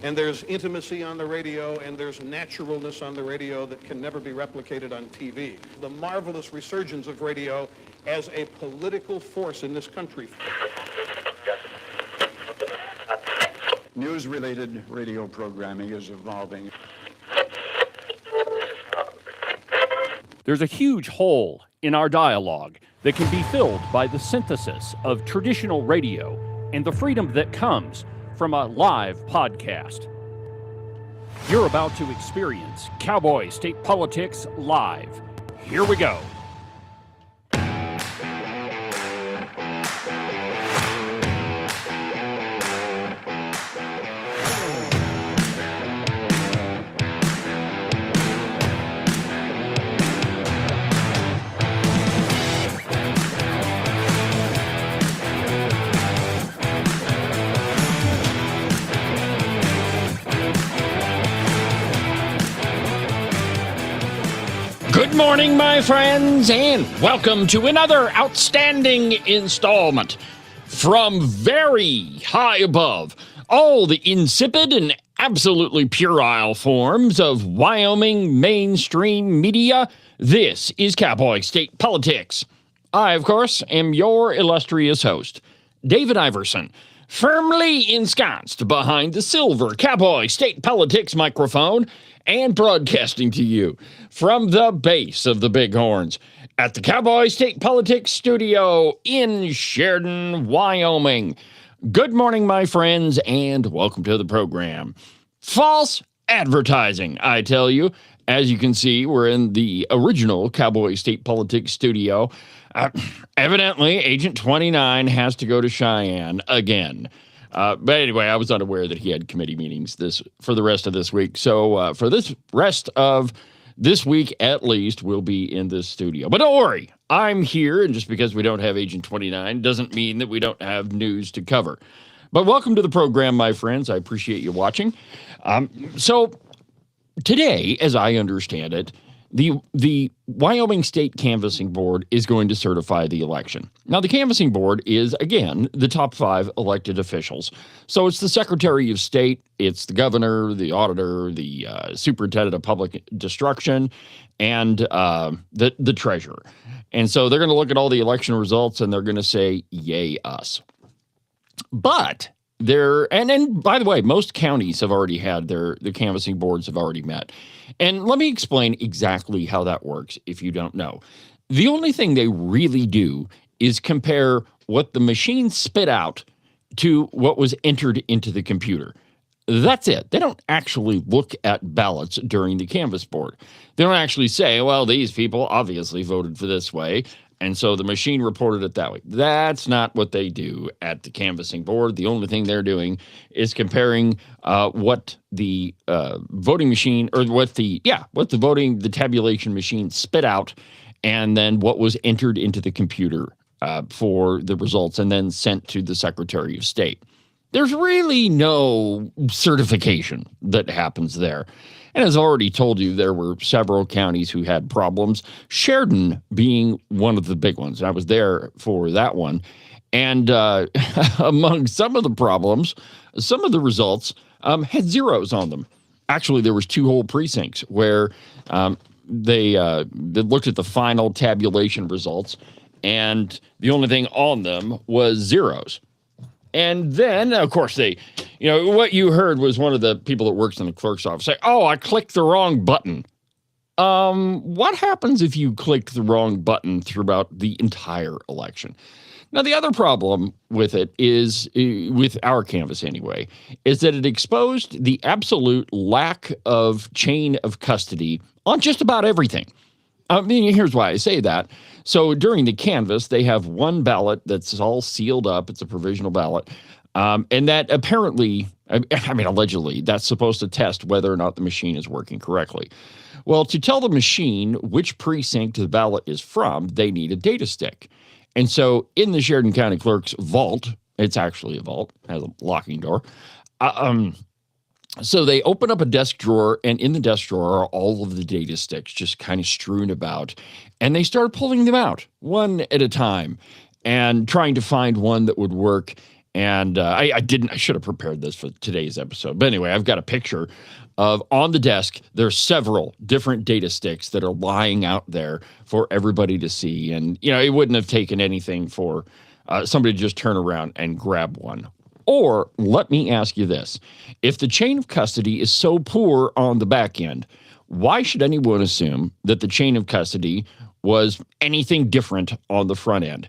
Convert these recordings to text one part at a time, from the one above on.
And there's intimacy on the radio, and there's naturalness on the radio that can never be replicated on TV. The marvelous resurgence of radio as a political force in this country. News-related radio programming is evolving. There's a huge hole in our dialogue that can be filled by the synthesis of traditional radio and the freedom that comes from a live podcast. You're about to experience Cowboy State Politics live. Here we go. Good morning, my friends, and welcome to another outstanding installment from very high above all the insipid and absolutely puerile forms of Wyoming mainstream media. This is Cowboy State Politics. I, of course, am your illustrious host, David Iverson, firmly ensconced behind the silver Cowboy State Politics microphone and broadcasting to you from the base of the Bighorns at the Cowboy State Politics studio in Sheridan, Wyoming. Good morning, my friends, and welcome to the program. False advertising, I tell you. As you can see, we're in the original Cowboy State Politics studio. Evidently, Agent 29 has to go to Cheyenne again. But anyway, I was unaware that he had committee meetings for the rest of this week. So for this rest of this week, at least, we'll be in this studio. But don't worry, I'm here. And just because we don't have Agent 29 doesn't mean that we don't have news to cover. But welcome to the program, my friends. I appreciate you watching. So today, as I understand it, the Wyoming State Canvassing Board is going to certify the election. Now, the Canvassing Board is, again, the top 5 elected officials. So it's the Secretary of State, it's the governor, the auditor, the superintendent of public instruction, and the treasurer. And so they're going to look at all the election results, and they're going to say, yay, us. But and by the way, most counties have already had the canvassing boards have already met. And let me explain exactly how that works if you don't know. The only thing they really do is compare what the machine spit out to what was entered into the computer. That's it. They don't actually look at ballots during the canvass board. They don't actually say, well, these people obviously voted for this way, and so the machine reported it that way. That's not what they do at the canvassing board. The only thing they're doing is comparing what the voting machine, or what the tabulation machine spit out, and then what was entered into the computer for the results, and then sent to the Secretary of State. There's really no certification that happens there. And as I already told you, there were several counties who had problems, Sheridan being one of the big ones. I was there for that one. And among some of the problems, some of the results had zeros on them. Actually, there was 2 whole precincts where they looked at the final tabulation results, and the only thing on them was zeros. And then, of course, what you heard was one of the people that works in the clerk's office say, oh, I clicked the wrong button. What happens if you clicked the wrong button throughout the entire election? Now, the other problem with it is, with our canvass anyway, is that it exposed the absolute lack of chain of custody on just about everything. I mean, here's why I say that. So during the canvass, they have one ballot that's all sealed up. It's a provisional ballot. And that apparently, allegedly, that's supposed to test whether or not the machine is working correctly. Well, to tell the machine which precinct the ballot is from, they need a data stick. And so in the Sheridan County Clerk's vault, it's actually a vault, has a locking door. So they open up a desk drawer, and in the desk drawer are all of the data sticks just kind of strewn about. And they start pulling them out one at a time and trying to find one that would work. And I should have prepared this for today's episode. But anyway, I've got a picture of on the desk, there's several different data sticks that are lying out there for everybody to see. And, it wouldn't have taken anything for somebody to just turn around and grab one. Or let me ask you this. If the chain of custody is so poor on the back end, why should anyone assume that the chain of custody was anything different on the front end?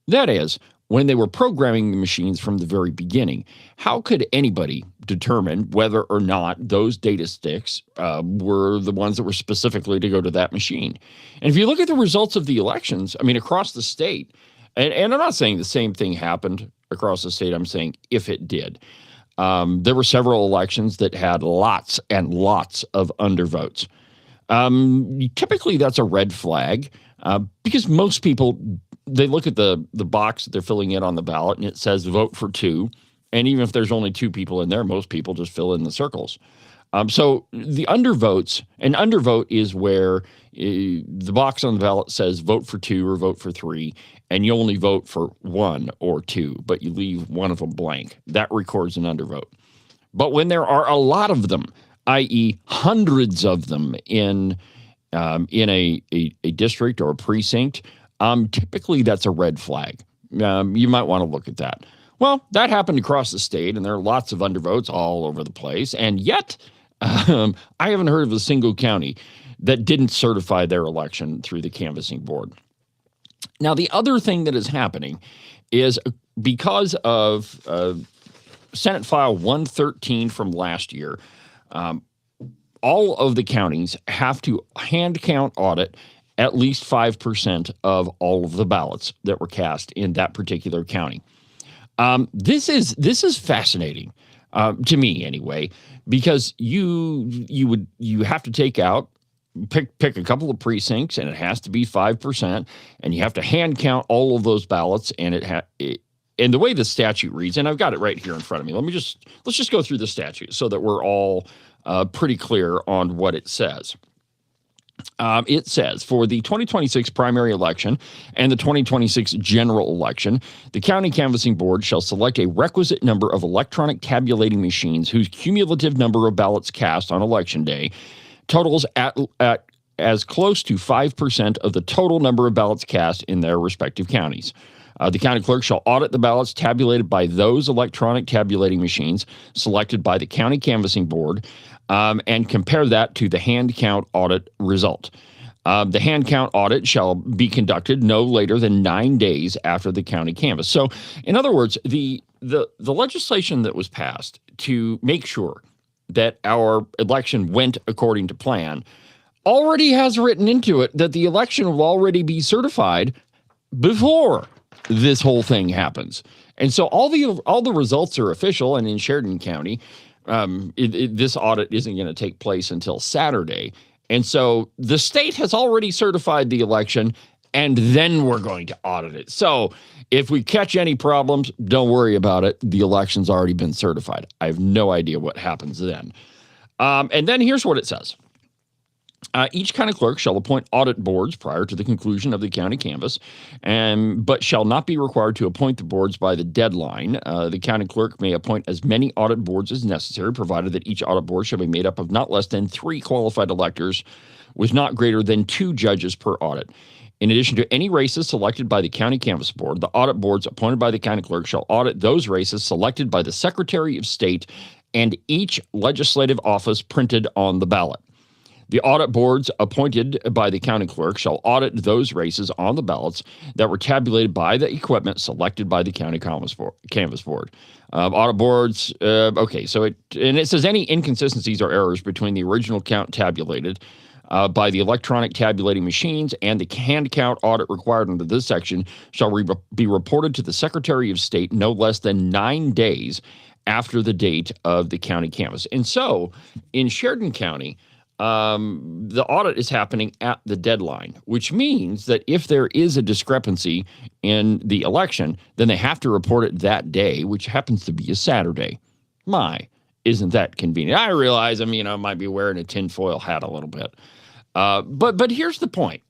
That is, when they were programming the machines from the very beginning, how could anybody determine whether or not those data sticks were the ones that were specifically to go to that machine? And if you look at the results of the elections, across the state, and I'm not saying the same thing happened across the state, I'm saying if it did. There were several elections that had lots and lots of undervotes. Typically, that's a red flag because most people, they look at the box that they're filling in on the ballot and it says vote for 2. And even if there's only 2 people in there, most people just fill in the circles. So the undervotes, an undervote is where the box on the ballot says vote for 2 or vote for 3, and you only vote for 1 or 2, but you leave one of them blank. That records an undervote. But when there are a lot of them, i.e. hundreds of them in a district or a precinct, typically that's a red flag. You might want to look at that. Well, that happened across the state, and there are lots of undervotes all over the place. And yet, I haven't heard of a single county that didn't certify their election through the canvassing board. Now, the other thing that is happening is because of Senate File 113 from last year, all of the counties have to hand count audit at least 5% of all of the ballots that were cast in that particular county. This is fascinating to me anyway, because you have to take out, pick a couple of precincts, and it has to be 5%, and you have to hand count all of those ballots, and and the way the statute reads, and I've got it right here in front of me. Let's just go through the statute so that we're all pretty clear on what it says. It says, for the 2026 primary election and the 2026 general election, the county canvassing board shall select a requisite number of electronic tabulating machines whose cumulative number of ballots cast on election day totals at as close to 5% of the total number of ballots cast in their respective counties. The county clerk shall audit the ballots tabulated by those electronic tabulating machines selected by the county canvassing board and compare that to the hand count audit result. The hand count audit shall be conducted no later than 9 days after the county canvass. So, in other words, the legislation that was passed to make sure that our election went according to plan already has written into it that the election will already be certified before this whole thing happens. And so all the results are official, and in Sheridan County, this audit isn't going to take place until Saturday. And so the state has already certified the election, and then we're going to audit it. So if we catch any problems, don't worry about it. The election's already been certified. I have no idea what happens then. And then here's what it says. Each county clerk shall appoint audit boards prior to the conclusion of the county canvass, but shall not be required to appoint the boards by the deadline. The county clerk may appoint as many audit boards as necessary, provided that each audit board shall be made up of not less than 3 qualified electors with not greater than 2 judges per audit. In addition to any races selected by the county canvass board, the audit boards appointed by the county clerk shall audit those races selected by the Secretary of State and each legislative office printed on the ballot. The audit boards appointed by the county clerk shall audit those races on the ballots that were tabulated by the equipment selected by the county canvass board. Audit boards, okay, so it says any inconsistencies or errors between the original count tabulated by the electronic tabulating machines and the hand count audit required under this section shall be reported to the Secretary of State no less than 9 days after the date of the county canvass. And so in Sheridan County, the audit is happening at the deadline, which means that if there is a discrepancy in the election, then they have to report it that day, which happens to be a Saturday. Isn't that convenient? I realize, I might be wearing a tinfoil hat a little bit. But here's the point.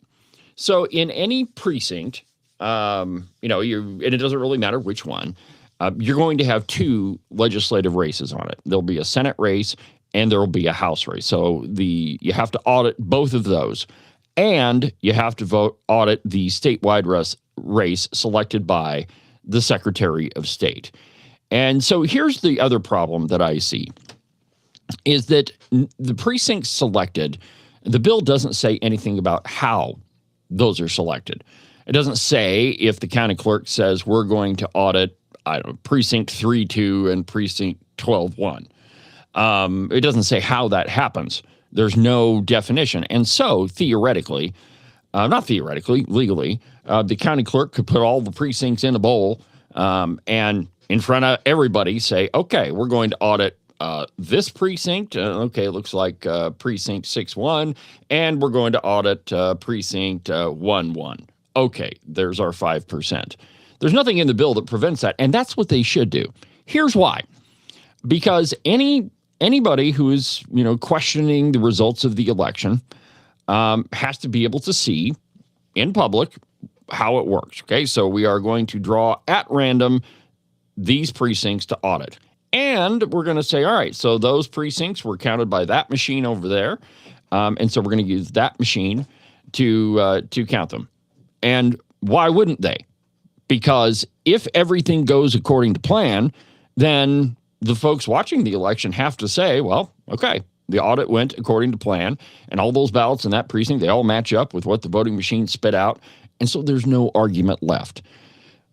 So in any precinct, and it doesn't really matter which one, you're going to have two legislative races on it. There'll be a Senate race and there will be a House race. So you have to audit both of those. And you have to audit the statewide race selected by the Secretary of State. And so here's the other problem that I see, is that the precincts selected, the bill doesn't say anything about how those are selected. It doesn't say if the county clerk says we're going to audit, I don't know, precinct 3-2 and precinct 12-1. It doesn't say how that happens. There's no definition. And so theoretically, not theoretically, legally, the county clerk could put all the precincts in a bowl and in front of everybody say, okay, we're going to audit this precinct. Okay, it looks like precinct 6-1, and we're going to audit precinct 1-1. Okay, there's our 5%. There's nothing in the bill that prevents that, and that's what they should do. Here's why. Because anybody who is, questioning the results of the election has to be able to see in public how it works. Okay, so we are going to draw at random these precincts to audit. And we're going to say, all right, so those precincts were counted by that machine over there. And so we're going to use that machine to count them. And why wouldn't they? Because if everything goes according to plan, then the folks watching the election have to say, well, okay, the audit went according to plan, and all those ballots in that precinct, they all match up with what the voting machine spit out. And so there's no argument left.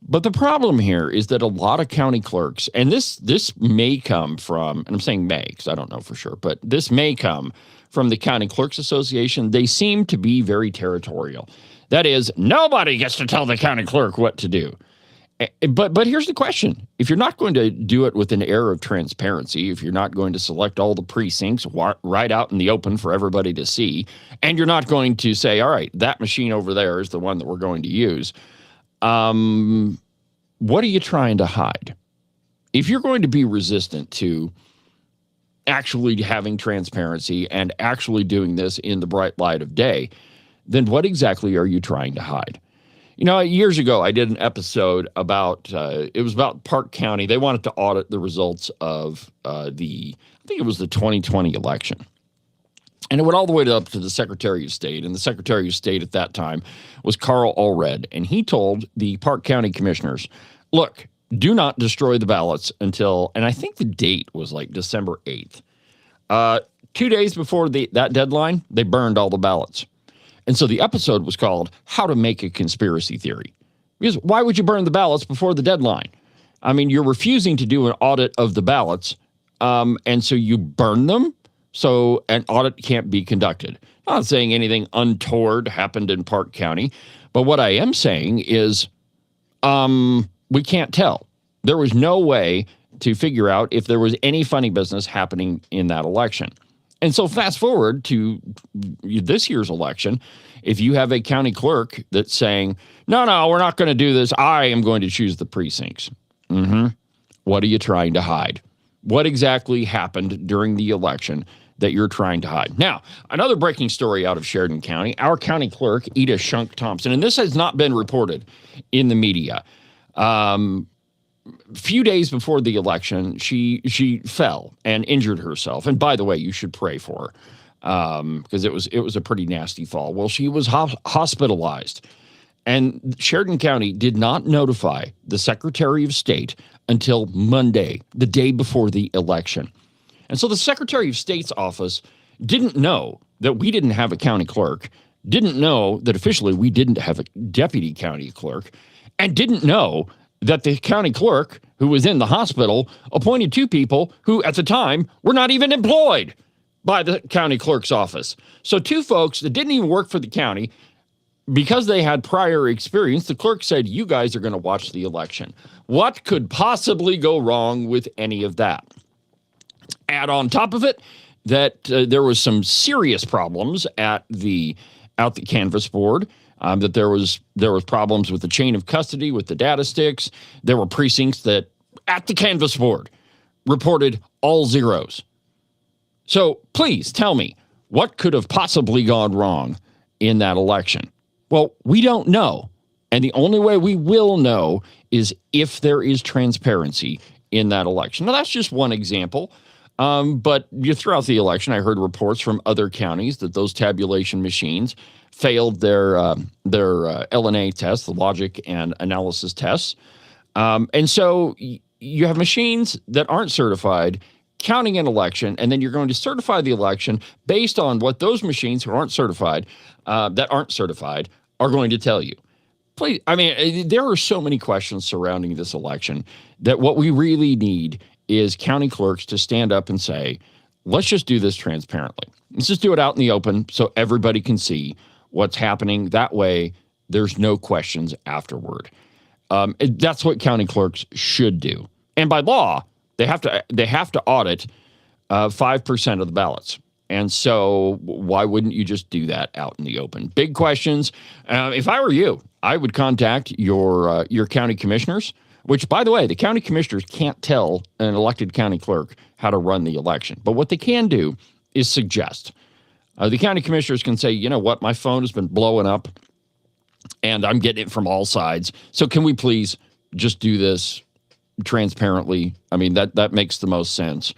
But the problem here is that a lot of county clerks, and this may come from, and I'm saying may because I don't know for sure, but this may come from the County Clerks Association. They seem to be very territorial. That is, nobody gets to tell the county clerk what to do. But here's the question. If you're not going to do it with an air of transparency, if you're not going to select all the precincts right out in the open for everybody to see, and you're not going to say, all right, that machine over there is the one that we're going to use, what are you trying to hide? If you're going to be resistant to actually having transparency and actually doing this in the bright light of day, then what exactly are you trying to hide? Years ago, I did an episode about, it was about Park County. They wanted to audit the results of I think it was the 2020 election. And it went all the way up to the Secretary of State. And the Secretary of State at that time was Carl Allred. And he told the Park County commissioners, look, do not destroy the ballots until, and I think the date was like December 8th. 2 days before that deadline, they burned all the ballots. And so the episode was called How to Make a Conspiracy Theory. Because why would you burn the ballots before the deadline? I mean, you're refusing to do an audit of the ballots, and so you burn them? So an audit can't be conducted. I'm not saying anything untoward happened in Park County, but what I am saying is we can't tell. There was no way to figure out if there was any funny business happening in that election. And so fast forward to this year's election, if you have a county clerk that's saying, no, we're not going to do this. I am going to choose the precincts. What are you trying to hide? What exactly happened during the election that you're trying to hide? Now, another breaking story out of Sheridan County, our county clerk, Ida Shunk Thompson, and this has not been reported in the media. Few days before the election, she fell and injured herself. And by the way, you should pray for her because it was a pretty nasty fall. Well, she was hospitalized. And Sheridan County did not notify the Secretary of State until Monday, the day before the election. And so the Secretary of State's office didn't know that we didn't have a county clerk, didn't know that officially we didn't have a deputy county clerk, and didn't know that the county clerk who was in the hospital appointed two people who at the time were not even employed by the county clerk's office. So two folks that didn't even work for the county, because they had prior experience, the clerk said, you guys are going to watch the election. What could possibly go wrong with any of that? Add on top of it that there was some serious problems at the canvass board, that there was problems with the chain of custody, with the data sticks. There were precincts that at the canvass board reported all zeros. So please tell me, what could have possibly gone wrong in that election? Well, we don't know. And the only way we will know is if there is transparency in that election. Now, that's just one example. But throughout the election, I heard reports from other counties that those tabulation machines failed their LNA tests, the logic and analysis tests. And so you have machines that aren't certified counting an election, and then you're going to certify the election based on what those machines who aren't certified, are going to tell you. Please, I mean, there are so many questions surrounding this election that what we really need is county clerks to stand up and say, let's just do this transparently. Let's just do it out in the open so everybody can see what's happening. That way, there's no questions afterward. That's what county clerks should do. And by law, they have to audit 5% of the ballots. And so why wouldn't you just do that out in the open? Big questions. If I were you, I would contact your county commissioners, which, by the way, the county commissioners can't tell an elected county clerk how to run the election. But what they can do is suggest. The county commissioners can say, you know what, my phone has been blowing up and I'm getting it from all sides. So can we please just do this transparently? I mean, that makes the most sense.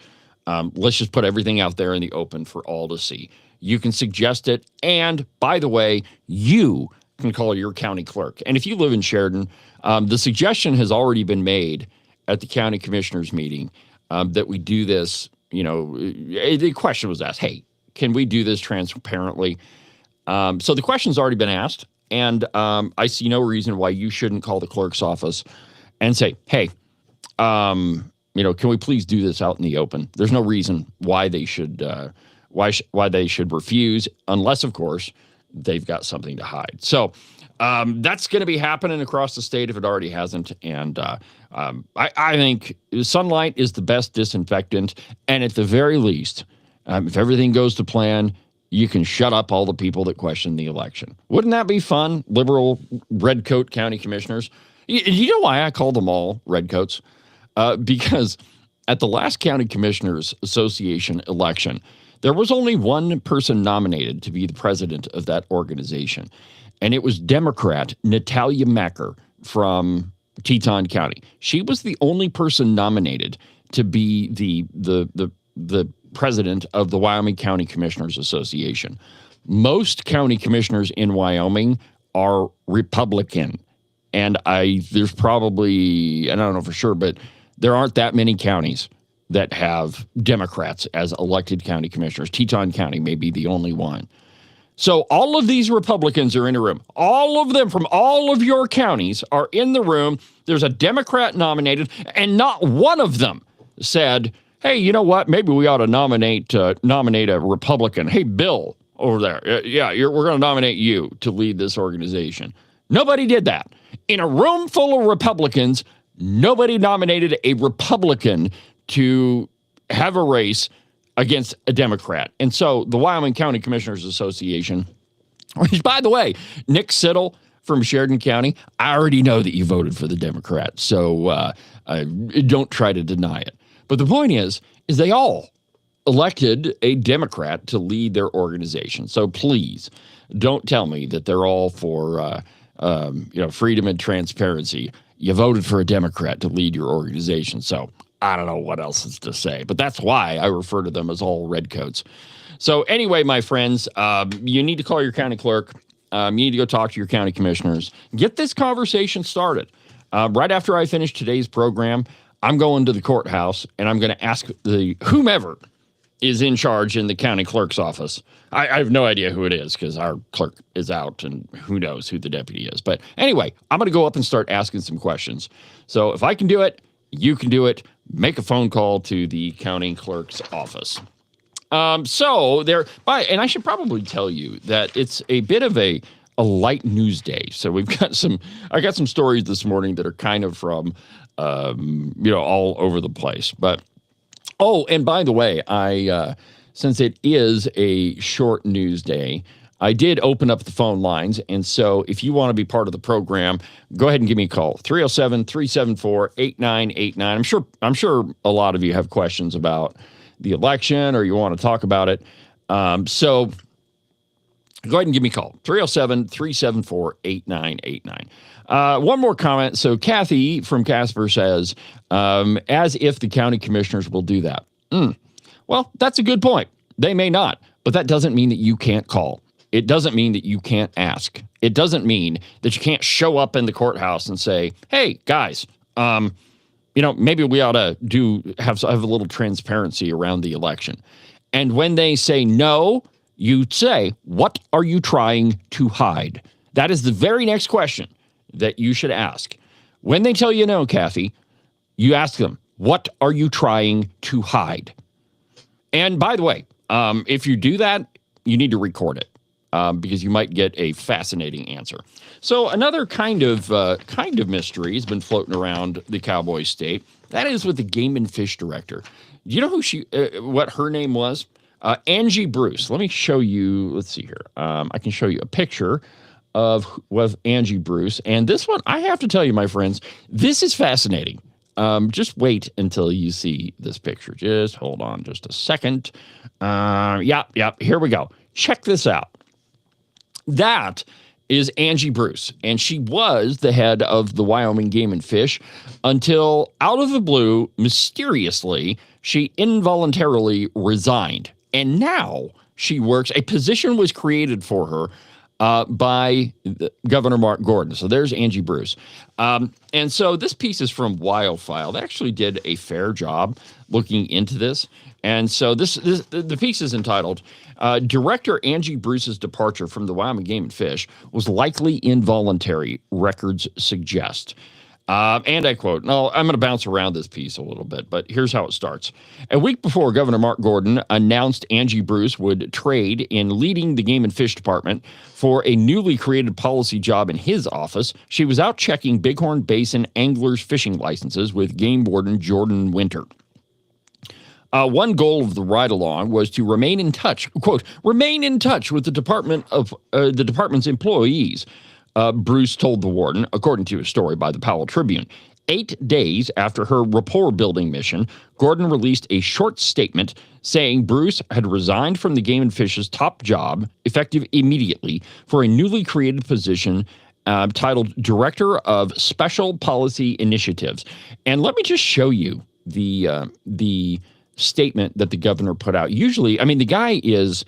Let's just put everything out there in the open for all to see. You can suggest it. And by the way, you can call your county clerk. And if you live in Sheridan, the suggestion has already been made at the county commissioners meeting that we do this. You know, the question was asked, hey, can we do this transparently? So the question's already been asked. And I see no reason why you shouldn't call the clerk's office and say, hey, can we please do this out in the open? There's no reason why they should why they should refuse, unless, of course, they've got something to hide. So that's going to be happening across the state if it already hasn't. And I think sunlight is the best disinfectant. And at the very least, if everything goes to plan, you can shut up all the people that question the election. Wouldn't that be fun? Liberal redcoat county commissioners. You know why I call them all redcoats? Because at the last County Commissioners Association election, there was only one person nominated to be the president of that organization, and it was Democrat Natalia Macker from Teton County. She was the only person nominated to be the president of the Wyoming County Commissioners Association. Most county commissioners in Wyoming are Republican, and there's probably, I don't know for sure, but there aren't that many counties that have Democrats as elected county commissioners. Teton County may be the only one. So all of these Republicans are in a room. All of them from all of your counties are in the room. There's a Democrat nominated, and not one of them said, hey, you know what? Maybe we ought to nominate a Republican. Hey, Bill over there. We're going to nominate you to lead this organization. Nobody did that. In a room full of Republicans, nobody nominated a Republican to have a race against a Democrat. And so the Wyoming County Commissioners Association, which, by the way, Nick Siddle from Sheridan County, I already know that you voted for the Democrat, so don't try to deny it. But the point is they all elected a Democrat to lead their organization. So please don't tell me that they're all for freedom and transparency. You voted for a Democrat to lead your organization. So I don't know what else is to say, but that's why I refer to them as all redcoats. So anyway, my friends, you need to call your county clerk. You need to go talk to your county commissioners. Get this conversation started. Right after I finish today's program, I'm going to the courthouse, and I'm going to ask whomever is in charge in the county clerk's office. I have no idea who it is because our clerk is out, and who knows who the deputy is. But anyway, I'm going to go up and start asking some questions. So if I can do it, you can do it. Make a phone call to the county clerk's office. And I should probably tell you that it's a bit of a light news day. So I got some stories this morning that are kind of from, all over the place. But, and by the way, since it is a short news day, I did open up the phone lines. And so if you want to be part of the program, go ahead and give me a call. 307-374-8989. I'm sure a lot of you have questions about the election, or you want to talk about it. So go ahead and give me a call. 307-374-8989. One more comment. So Kathy from Casper says, as if the county commissioners will do that. Well, that's a good point. They may not, but that doesn't mean that you can't call. It doesn't mean that you can't ask. It doesn't mean that you can't show up in the courthouse and say, hey, guys, maybe we ought to have a little transparency around the election. And when they say no, you say, what are you trying to hide? That is the very next question that you should ask. When they tell you no, Kathy, you ask them, what are you trying to hide? And by the way, if you do that, you need to record it because you might get a fascinating answer. So another kind of mystery has been floating around the Cowboy state. That is with the Game and Fish director. Do you know who what her name was? Angie Bruce. Let me show you. Let's see here. I can show you a picture of Angie Bruce. And this one, I have to tell you, my friends, this is fascinating. Just wait until you see this picture. Just hold on just a second. Here we go. Check this out. That is Angie Bruce, and she was the head of the Wyoming Game and Fish until, out of the blue, mysteriously, she involuntarily resigned. And now she works, a position was created for her by Governor Mark Gordon. So there's Angie Bruce. And so this piece is from Wildfile. They actually did a fair job looking into this. And so the piece is entitled, Director Angie Bruce's departure from the Wyoming Game and Fish was likely involuntary, records suggest. And I quote, now I'm going to bounce around this piece a little bit, but here's how it starts. A week before Governor Mark Gordon announced Angie Bruce would trade in leading the Game and Fish Department for a newly created policy job in his office, she was out checking Bighorn Basin anglers' fishing licenses with Game Warden Jordan Winter. One goal of the ride-along was to remain in touch, quote, remain in touch with the department's employees. Bruce told the warden, according to a story by the Powell Tribune. 8 days after her rapport-building mission, Gordon released a short statement saying Bruce had resigned from the Game and Fish's top job, effective immediately, for a newly created position titled Director of Special Policy Initiatives. And let me just show you the statement that the governor put out. Usually, I mean, the guy is,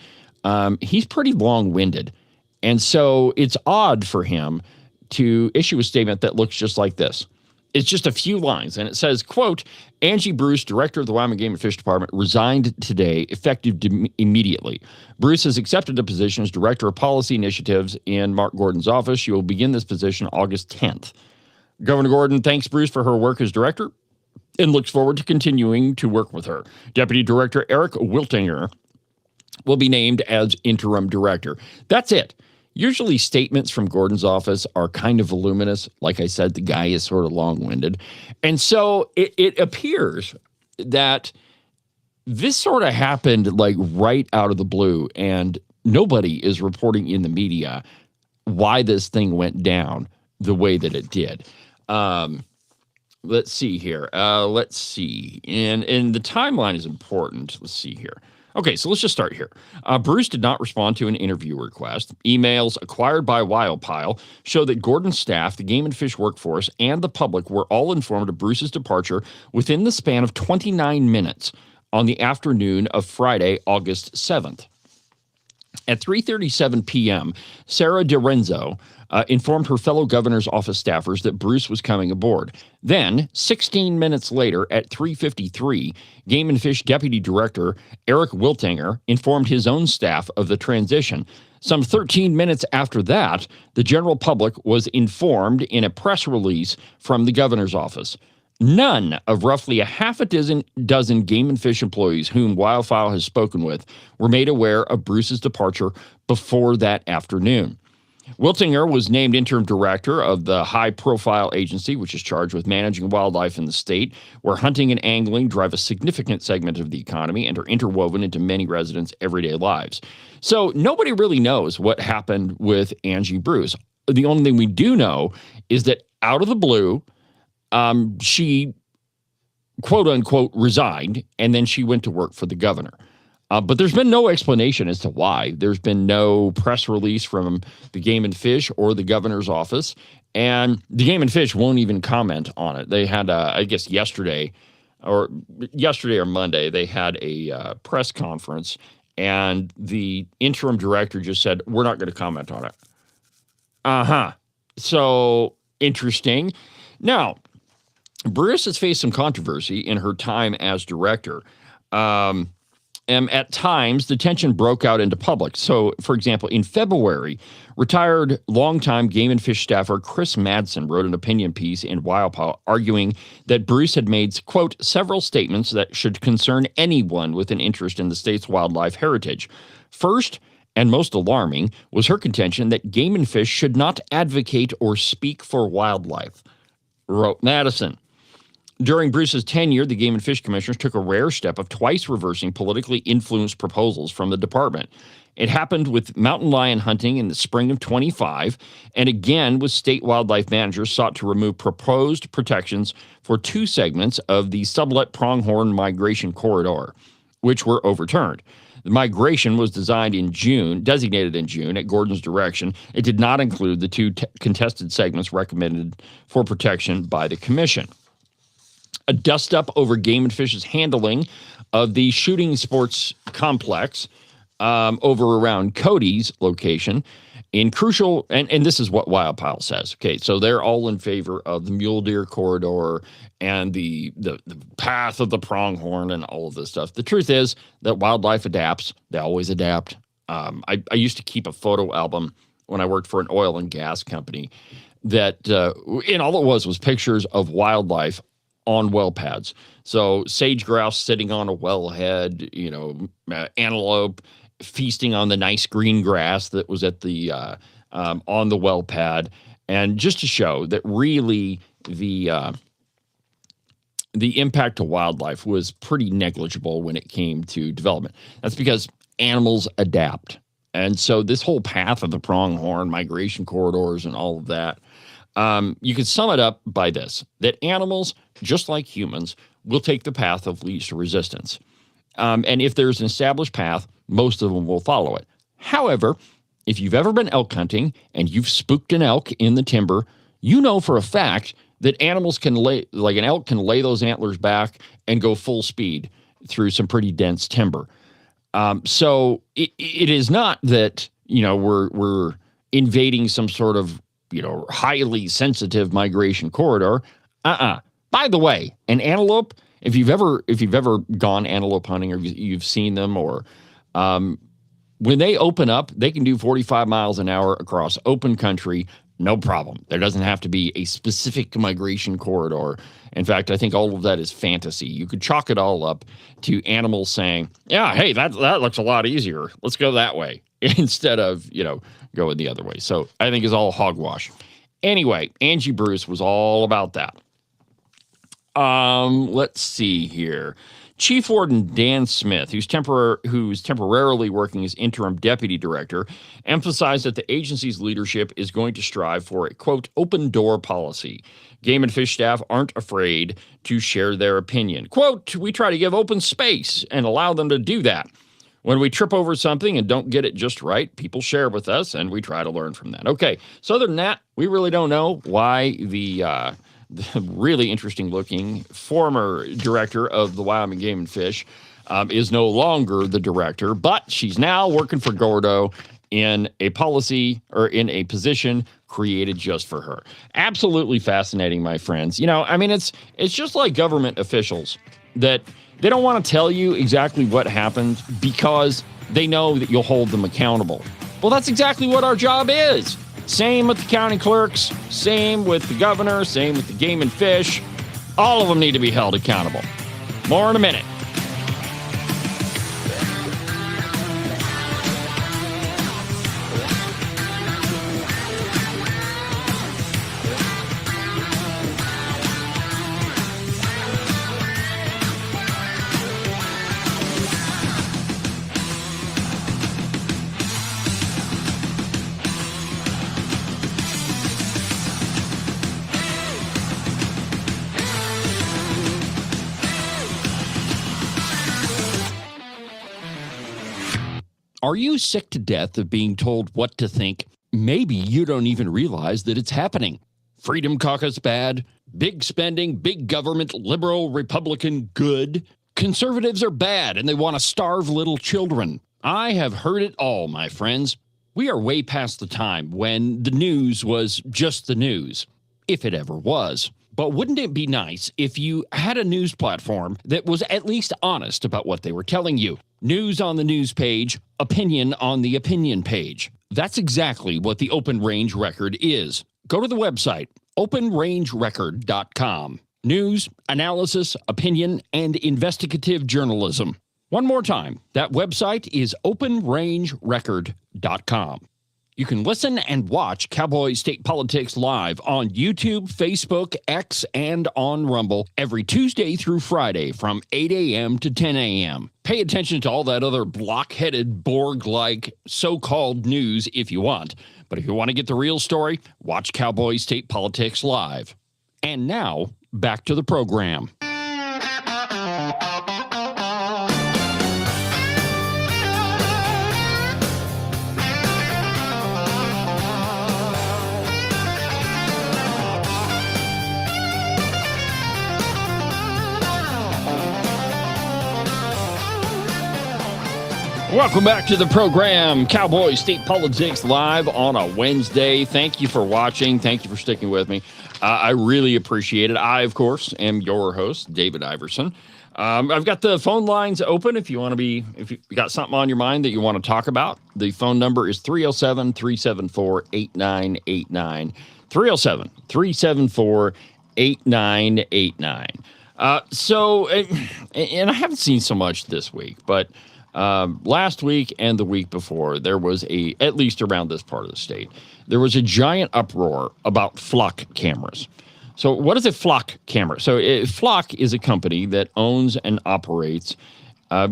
he's pretty long-winded. And so it's odd for him to issue a statement that looks just like this. It's just a few lines, and it says, quote, Angie Bruce, director of the Wyoming Game and Fish Department, resigned today, effective immediately. Bruce has accepted a position as director of policy initiatives in Mark Gordon's office. She will begin this position August 10th. Governor Gordon thanks Bruce for her work as director and looks forward to continuing to work with her. Deputy Director Eric Wiltinger will be named as interim director. That's it. Usually statements from Gordon's office are kind of voluminous. Like I said, the guy is sort of long-winded. And so it appears that this sort of happened like right out of the blue, and nobody is reporting in the media why this thing went down the way that it did. Let's see here. Let's see. And the timeline is important. Let's see here. Okay, so let's just start here. Bruce did not respond to an interview request. Emails acquired by Wildfile show that Gordon's staff, the Game and Fish workforce, and the public were all informed of Bruce's departure within the span of 29 minutes on the afternoon of Friday, August 7th. At 3:37 p.m., Sarah DiRenzo informed her fellow governor's office staffers that Bruce was coming aboard. Then, 16 minutes later, at 3:53, Game and Fish Deputy Director Eric Wiltinger informed his own staff of the transition. Some 13 minutes after that, the general public was informed in a press release from the governor's office. None of roughly a half a dozen Game and Fish employees whom Wildfile has spoken with were made aware of Bruce's departure before that afternoon. Wiltinger was named interim director of the high-profile agency, which is charged with managing wildlife in the state, where hunting and angling drive a significant segment of the economy and are interwoven into many residents' everyday lives. So nobody really knows what happened with Angie Bruce. The only thing we do know is that out of the blue, she, quote-unquote, resigned, and then she went to work for the governor. But there's been no explanation as to why. There's been no press release from the Game and Fish or the governor's office, and the Game and Fish won't even comment on it. They had, I guess, yesterday or Monday, they had a press conference, and the interim director just said, "We're not going to comment on it." So interesting. Now, Bruce has faced some controversy in her time as director. And at times, the tension broke out into public. So, for example, in February, retired longtime Game and Fish staffer Chris Madsen wrote an opinion piece in Wyoming arguing that Bruce had made, quote, several statements that should concern anyone with an interest in the state's wildlife heritage. First, and most alarming, was her contention that Game and Fish should not advocate or speak for wildlife, wrote Madsen. During Bruce's tenure, the Game and Fish commissioners took a rare step of twice reversing politically influenced proposals from the department. It happened with mountain lion hunting in the spring of 25, and again with state wildlife managers sought to remove proposed protections for two segments of the sublet pronghorn migration corridor, which were overturned. The migration was designated in June at Gordon's direction. It did not include the two contested segments recommended for protection by the commission. A dust-up over Game and Fish's handling of the shooting sports complex over around Cody's location in crucial, and this is what Wildpile says. Okay, so they're all in favor of the mule deer corridor and the path of the pronghorn and all of this stuff. The truth is that wildlife adapts. They always adapt. I used to keep a photo album when I worked for an oil and gas company that, and all it was pictures of wildlife on well pads. So sage grouse sitting on a wellhead, antelope feasting on the nice green grass that was at the on the well pad, and just to show that really the impact to wildlife was pretty negligible when it came to development. That's because animals adapt, and so this whole path of the pronghorn migration corridors and all of that. You can sum it up by this, that animals, just like humans, will take the path of least resistance. And if there's an established path, most of them will follow it. However, if you've ever been elk hunting and you've spooked an elk in the timber, you know for a fact that animals can an elk can lay those antlers back and go full speed through some pretty dense timber. So it is not that, we're invading some sort of highly sensitive migration corridor. By the way, an antelope, if you've ever gone antelope hunting or you've seen them, or when they open up, they can do 45 miles an hour across open country, no problem. There doesn't have to be a specific migration corridor. In fact, I think all of that is fantasy. You could chalk it all up to animals saying, yeah, hey, that looks a lot easier. Let's go that way instead of, going the other way. So I think it's all hogwash. Anyway, Angie Bruce was all about that. Let's see here. Chief Warden Dan Smith, who's temporarily working as interim deputy director, emphasized that the agency's leadership is going to strive for a, quote, open door policy. Game and Fish staff aren't afraid to share their opinion. Quote, we try to give open space and allow them to do that. When we trip over something and don't get it just right, people share with us, and we try to learn from that. Okay, so other than that, we really don't know why the really interesting-looking former director of the Wyoming Game and Fish is no longer the director, but she's now working for Gordo in a policy or in a position created just for her. Absolutely fascinating, my friends. It's just like government officials that they don't want to tell you exactly what happened because they know that you'll hold them accountable. Well, that's exactly what our job is. Same with the county clerks, same with the governor, same with the Game and Fish. All of them need to be held accountable. More in a minute. Are you sick to death of being told what to think? Maybe you don't even realize that it's happening. Freedom Caucus bad, big spending, big government, liberal, Republican good. Conservatives are bad and they want to starve little children. I have heard it all, my friends. We are way past the time when the news was just the news, if it ever was. But wouldn't it be nice if you had a news platform that was at least honest about what they were telling you? News on the news page, opinion on the opinion page. That's exactly what the Open Range Record is. Go to the website, openrangerecord.com. News, analysis, opinion, and investigative journalism. One more time, that website is openrangerecord.com. You can listen and watch Cowboy State Politics live on YouTube, Facebook, X, and on Rumble every Tuesday through Friday from 8 a.m. to 10 a.m. Pay attention to all that other block-headed, Borg-like so-called news if you want. But if you want to get the real story, watch Cowboy State Politics live. And now, back to the program. Welcome back to the program, Cowboy State Politics Live on a Wednesday. Thank you for watching. Thank you for sticking with me. I really appreciate it. I, of course, am your host, David Iverson. I've got the phone lines open if you got something on your mind that you want to talk about. The phone number is 307-374-8989. 307-374-8989. And I haven't seen so much this week, but last week and the week before, there was at least around this part of the state, there was a giant uproar about flock cameras. So what is a flock camera? So Flock is a company that owns and operates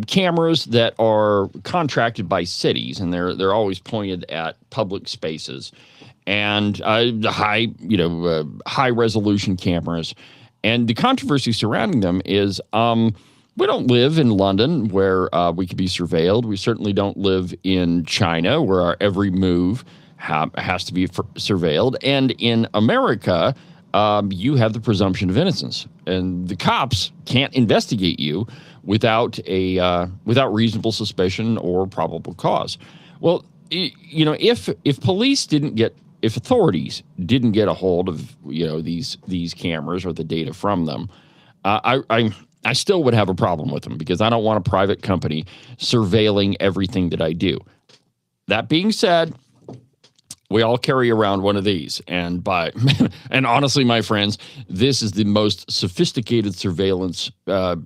cameras that are contracted by cities, and they're always pointed at public spaces and the high resolution cameras. And the controversy surrounding them is we don't live in London where we could be surveilled. We certainly don't live in China where our every move has to be surveilled. And in America, you have the presumption of innocence, and the cops can't investigate you without reasonable suspicion or probable cause. Well, if authorities didn't get a hold of these cameras or the data from them, I still would have a problem with them because I don't want a private company surveilling everything that I do. That being said, we all carry around one of these, and honestly, my friends, this is the most sophisticated surveillance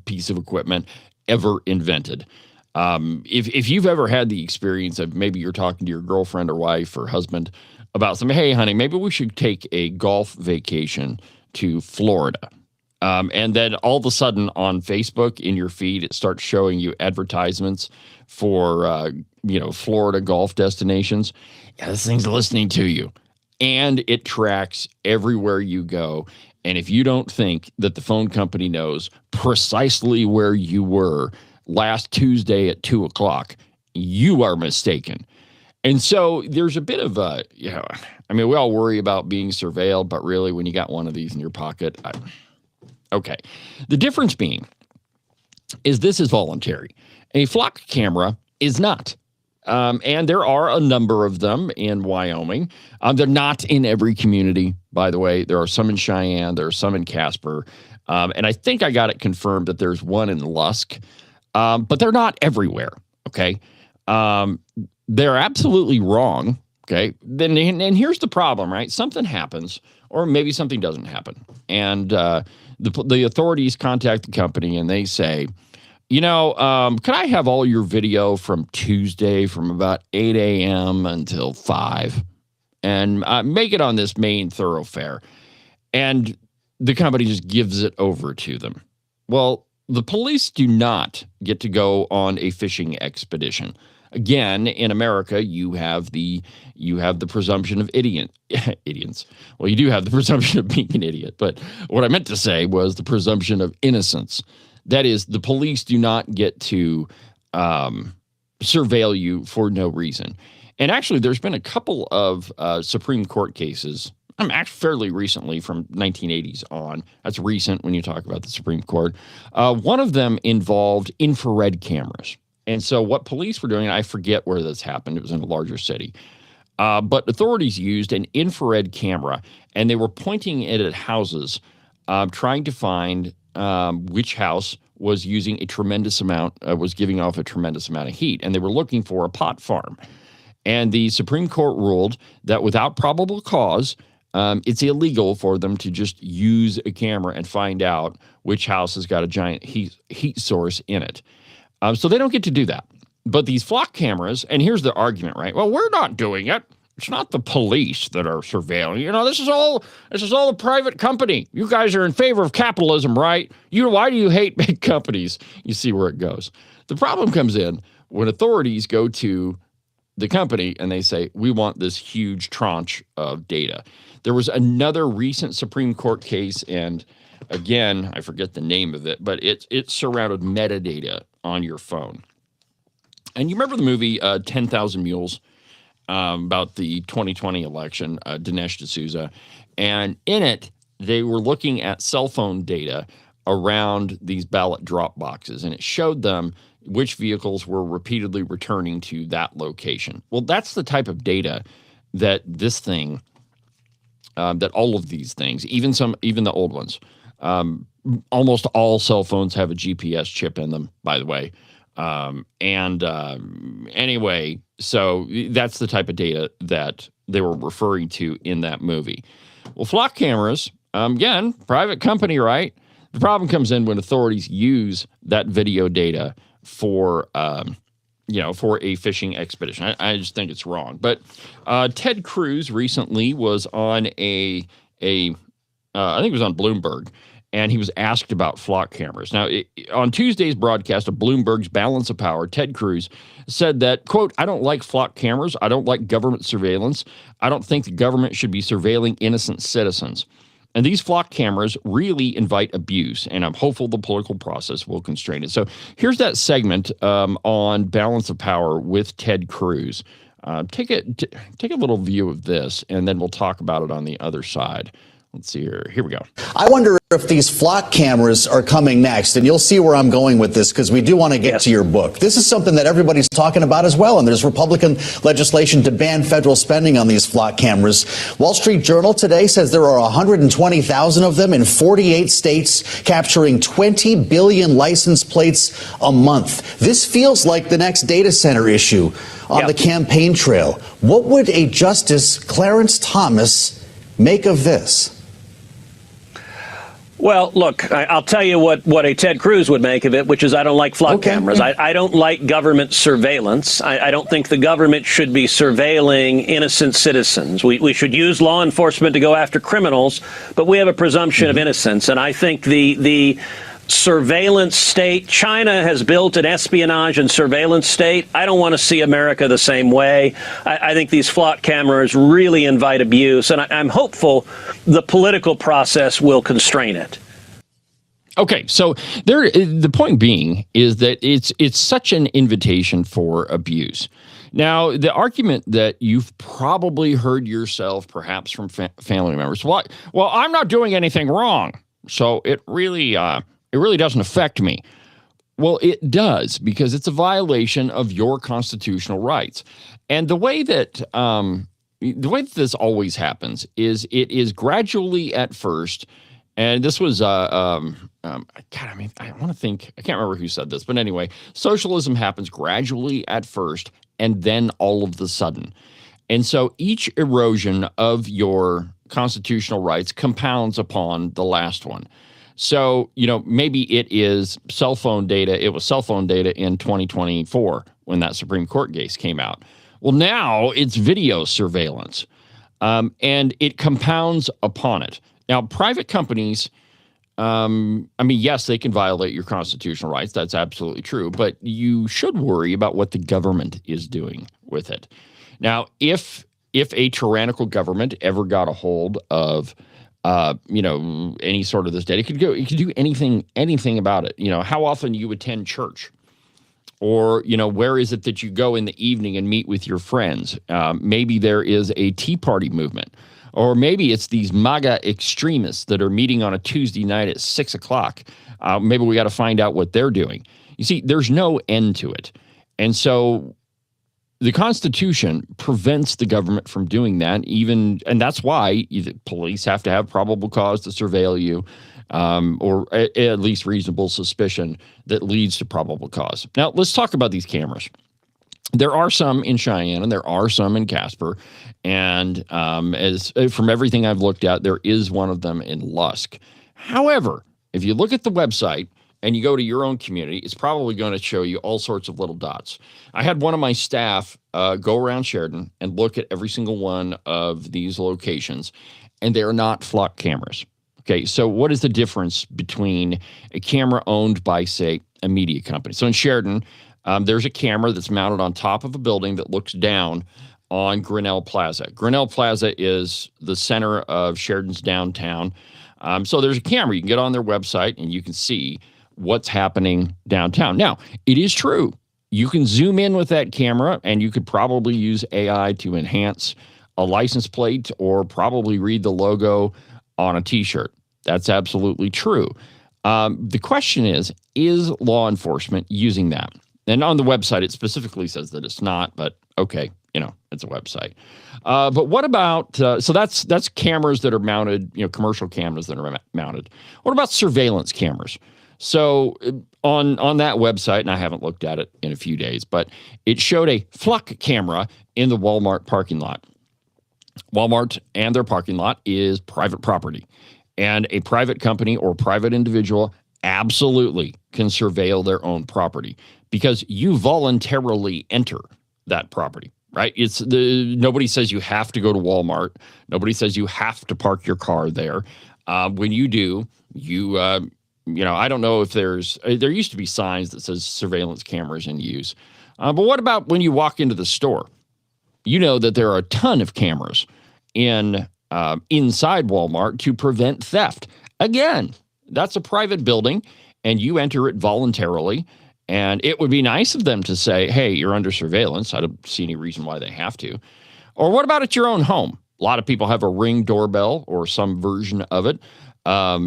piece of equipment ever invented. If you've ever had the experience of maybe you're talking to your girlfriend or wife or husband about something, hey, honey, maybe we should take a golf vacation to Florida. And then all of a sudden on Facebook in your feed, it starts showing you advertisements for, Florida golf destinations. Yeah, this thing's listening to you, and it tracks everywhere you go. And if you don't think that the phone company knows precisely where you were last Tuesday at 2:00, you are mistaken. And so there's a bit of we all worry about being surveilled, but really when you got one of these in your pocket, okay. The difference being is this is voluntary. A flock camera is not. And there are a number of them in Wyoming. They're not in every community, by the way. There are some in Cheyenne. There are some in Casper. And I think I got it confirmed that there's one in Lusk. But they're not everywhere, okay? They're absolutely wrong, okay? And here's the problem, right? Something happens, or maybe something doesn't happen. And the authorities contact the company, and they say, can I have all your video from Tuesday from about 8 a.m. until 5 and make it on this main thoroughfare? And the company just gives it over to them. Well, the police do not get to go on a fishing expedition. Again, in America, you have the presumption of idiots. Well, you do have the presumption of being an idiot, but what I meant to say was the presumption of innocence. That is, the police do not get to surveil you for no reason. And actually, there's been a couple of Supreme Court cases, actually fairly recently from 1980s on. That's recent when you talk about the Supreme Court. One of them involved infrared cameras. And so what police were doing, I forget where this happened. It was in a larger city. But authorities used an infrared camera, and they were pointing it at houses, trying to find which house was using a tremendous amount, was giving off a tremendous amount of heat. And they were looking for a pot farm. And the Supreme Court ruled that without probable cause, it's illegal for them to just use a camera and find out which house has got a giant heat source in it. So they don't get to do that. But these flock cameras, and here's the argument, right? Well, we're not doing it. It's not the police that are surveilling. You know, this is all a private company. You guys are in favor of capitalism, right? Why do you hate big companies? You see where it goes. The problem comes in when authorities go to the company and they say, we want this huge tranche of data. There was another recent Supreme Court case, and again, I forget the name of it, but it surrounded metadata on your phone. And you remember the movie 10,000 Mules about the 2020 election, Dinesh D'Souza? And in it, they were looking at cell phone data around these ballot drop boxes, and it showed them which vehicles were repeatedly returning to that location. Well, that's the type of data that this thing, that all of these things, even the old ones, almost all cell phones have a GPS chip in them, by the way. Anyway, so that's the type of data that they were referring to in that movie. Well, flock cameras, again, private company, right? The problem comes in when authorities use that video data for a fishing expedition. I just think it's wrong. But Ted Cruz recently was on I think it was on Bloomberg, and he was asked about flock cameras. Now, on Tuesday's broadcast of Bloomberg's Balance of Power, Ted Cruz said that, quote, I don't like flock cameras. I don't like government surveillance. I don't think the government should be surveilling innocent citizens. And these flock cameras really invite abuse, and I'm hopeful the political process will constrain it. So here's that segment on Balance of Power with Ted Cruz. Take a little view of this, and then we'll talk about it on the other side. Let's see here. Here we go. I wonder if these flock cameras are coming next, and you'll see where I'm going with this because we do want to get to your book. This is something that everybody's talking about as well, and there's Republican legislation to ban federal spending on these flock cameras. Wall Street Journal today says there are 120,000 of them in 48 states, capturing 20 billion license plates a month. This feels like the next data center issue on the campaign trail. What would a Justice Clarence Thomas make of this? Well, look, I'll tell you what a Ted Cruz would make of it, which is I don't like flock cameras. I don't like government surveillance. I don't think the government should be surveilling innocent citizens. We should use law enforcement to go after criminals, but we have a presumption of innocence. And I think the surveillance state, China has built an espionage and surveillance state. I don't want to see America the same way. I think these flock cameras really invite abuse, and I'm hopeful the political process will constrain it. Okay, so the point being is that it's such an invitation for abuse. Now, the argument that you've probably heard yourself, perhaps from family members, well, I'm not doing anything wrong, so it really doesn't affect me. Well, it does, because it's a violation of your constitutional rights. And the way that this always happens is it is gradually at first. And this was, I want to think, I can't remember who said this, but anyway, socialism happens gradually at first and then all of the sudden. And so each erosion of your constitutional rights compounds upon the last one. So, maybe it is cell phone data. It was cell phone data in 2024 when that Supreme Court case came out. Well, now it's video surveillance, and it compounds upon it. Now, private companies, yes, they can violate your constitutional rights. That's absolutely true. But you should worry about what the government is doing with it. Now, if a tyrannical government ever got a hold of any sort of this data, it could do anything about it. How often you attend church, Or, where is it that you go in the evening and meet with your friends? Maybe there is a Tea Party movement. Or maybe it's these MAGA extremists that are meeting on a Tuesday night at 6 o'clock. Maybe we got to find out what they're doing. You see, there's no end to it. And so the Constitution prevents the government from doing that, and that's why the police have to have probable cause to surveil you. Or at least reasonable suspicion that leads to probable cause. Now, let's talk about these cameras. There are some in Cheyenne and there are some in Casper. And as from everything I've looked at, there is one of them in Lusk. However, if you look at the website and you go to your own community, it's probably going to show you all sorts of little dots. I had one of my staff go around Sheridan and look at every single one of these locations, and they are not flock cameras. Okay, so what is the difference between a camera owned by, say, a media company? So in Sheridan, there's a camera that's mounted on top of a building that looks down on Grinnell Plaza. Grinnell Plaza is the center of Sheridan's downtown. So there's a camera. You can get on their website and you can see what's happening downtown. Now, it is true. You can zoom in with that camera and you could probably use AI to enhance a license plate or probably read the logo on a T-shirt. That's absolutely true. The question is law enforcement using that? And on the website, it specifically says that it's not, but okay, it's a website. But what about, so that's cameras that are mounted, commercial cameras that are mounted. What about surveillance cameras? So on that website, and I haven't looked at it in a few days, but it showed a flock camera in the Walmart parking lot. Walmart and their parking lot is private property, and a private company or private individual absolutely can surveil their own property because you voluntarily enter that property, right? Nobody says you have to go to Walmart. Nobody says you have to park your car there. When you do, I don't know if there used to be signs that says surveillance cameras in use. But what about when you walk into the store? You know that there are a ton of cameras inside Walmart to prevent theft. Again, that's a private building, and you enter it voluntarily. And it would be nice of them to say, hey, you're under surveillance. I don't see any reason why they have to. Or what about at your own home? A lot of people have a Ring doorbell or some version of it.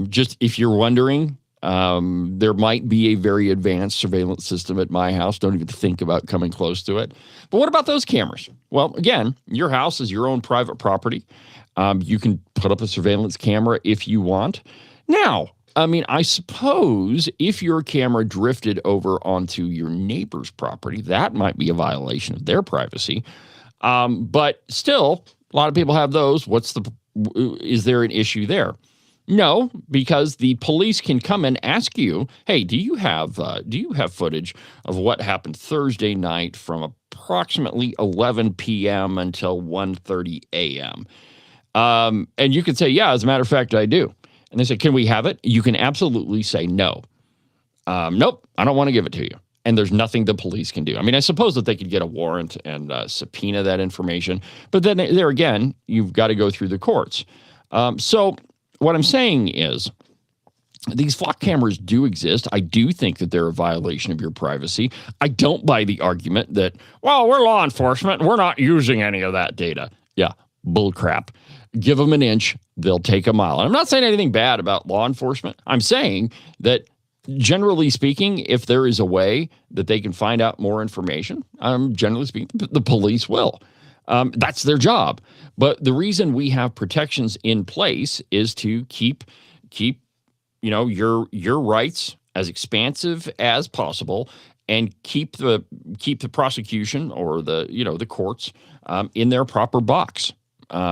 Just if you're wondering, there might be a very advanced surveillance system at my house. Don't even think about coming close to it. But what about those cameras? Well, again, your house is your own private property. You can put up a surveillance camera if you want. Now, I suppose if your camera drifted over onto your neighbor's property, that might be a violation of their privacy. But still, a lot of people have those. Is there an issue there? No, because the police can come and ask you, hey, do you have footage of what happened Thursday night from approximately 11 p.m. until 1:30 a.m.? And you could say, yeah, as a matter of fact, I do. And they say, can we have it? You can absolutely say no. Nope, I don't want to give it to you. And there's nothing the police can do. I suppose that they could get a warrant and subpoena that information. But then there again, you've got to go through the courts. So what I'm saying is these flock cameras do exist. I do think that they're a violation of your privacy. I don't buy the argument that, well, we're law enforcement. We're not using any of that data. Yeah, bull crap. Give them an inch, they'll take a mile. And I'm not saying anything bad about law enforcement. I'm saying that generally speaking, if there is a way that they can find out more information, generally speaking, the police will. That's their job. But the reason we have protections in place is to keep your rights as expansive as possible and keep the prosecution or the courts in their proper box.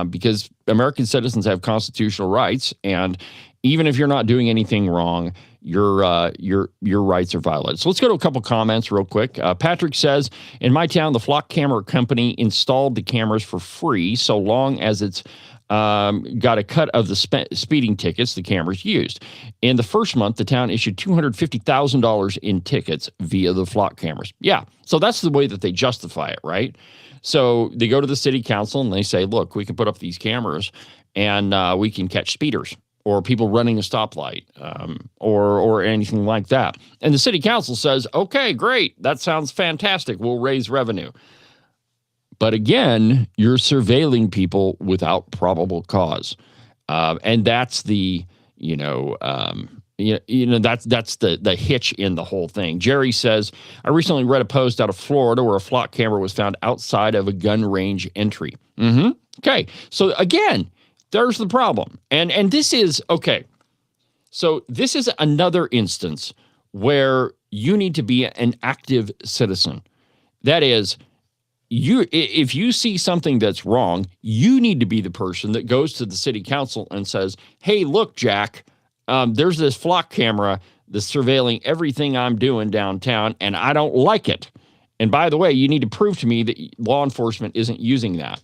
Because American citizens have constitutional rights, and even if you're not doing anything wrong, your rights are violated. So let's go to a couple comments real quick. Patrick says, in my town, the Flock Camera Company installed the cameras for free so long as it's got a cut of the speeding tickets the cameras used. In the first month, the town issued $250,000 in tickets via the Flock cameras. Yeah, so that's the way that they justify it, right? So they go to the city council and they say, look, we can put up these cameras and we can catch speeders. or people running a stoplight, or anything like that. And the city council says, okay, great, that sounds fantastic. We'll raise revenue. But again, you're surveilling people without probable cause. And that's the, that's the hitch in the whole thing. Jerry says, I recently read a post out of Florida where a flock camera was found outside of a gun range entry. Okay. So again, there's the problem. And this is, okay. So this is another instance where you need to be an active citizen. That is, if you see something that's wrong, you need to be the person that goes to the city council and says, hey, look, Jack, there's this flock camera that's surveilling everything I'm doing downtown, and I don't like it. And by the way, you need to prove to me that law enforcement isn't using that.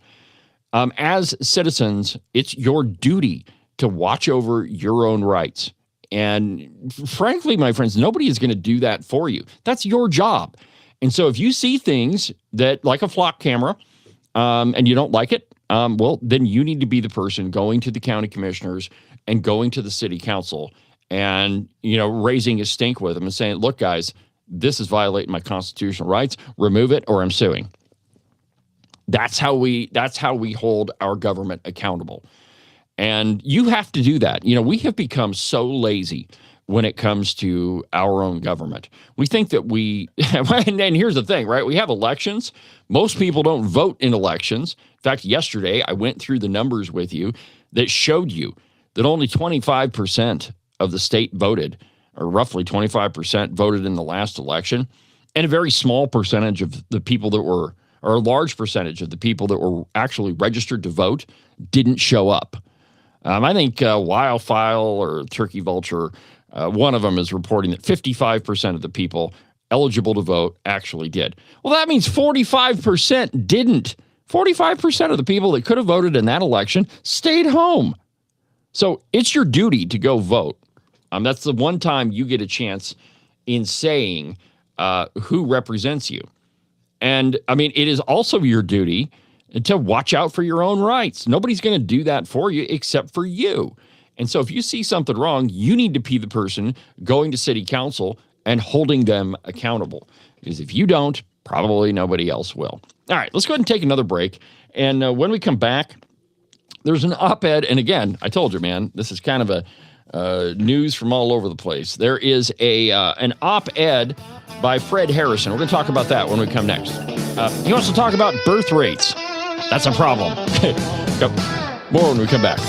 As citizens, it's your duty to watch over your own rights. And frankly, my friends, nobody is going to do that for you. That's your job. And so if you see things that, like a flock camera, and you don't like it, well, then you need to be the person going to the county commissioners and going to the city council and, raising a stink with them and saying, look, guys, this is violating my constitutional rights. Remove it or I'm suing. That's how we hold our government accountable. And you have to do that. We have become so lazy when it comes to our own government. We think that and here's the thing, right? We have elections. Most people don't vote in elections. In fact, yesterday I went through the numbers with you that showed you that only 25% of the state voted, or roughly 25% voted in the last election. And a very small percentage of the people that were, or a large percentage of the people that were actually registered to vote didn't show up. I think Wildfile or Turkey Vulture, one of them is reporting that 55% of the people eligible to vote actually did. Well, that means 45% didn't. 45% of the people that could have voted in that election stayed home. So it's your duty to go vote. That's the one time you get a chance in saying who represents you. And, it is also your duty to watch out for your own rights. Nobody's going to do that for you except for you. And so if you see something wrong, you need to be the person going to city council and holding them accountable. Because if you don't, probably nobody else will. All right, let's go ahead and take another break. And when we come back, there's an op-ed. And again, I told you, man, this is kind of a news from all over the place. There is an op-ed by Fred Harrison. We're going to talk about that when we come next. He wants to talk about birth rates. That's a problem. More when we come back.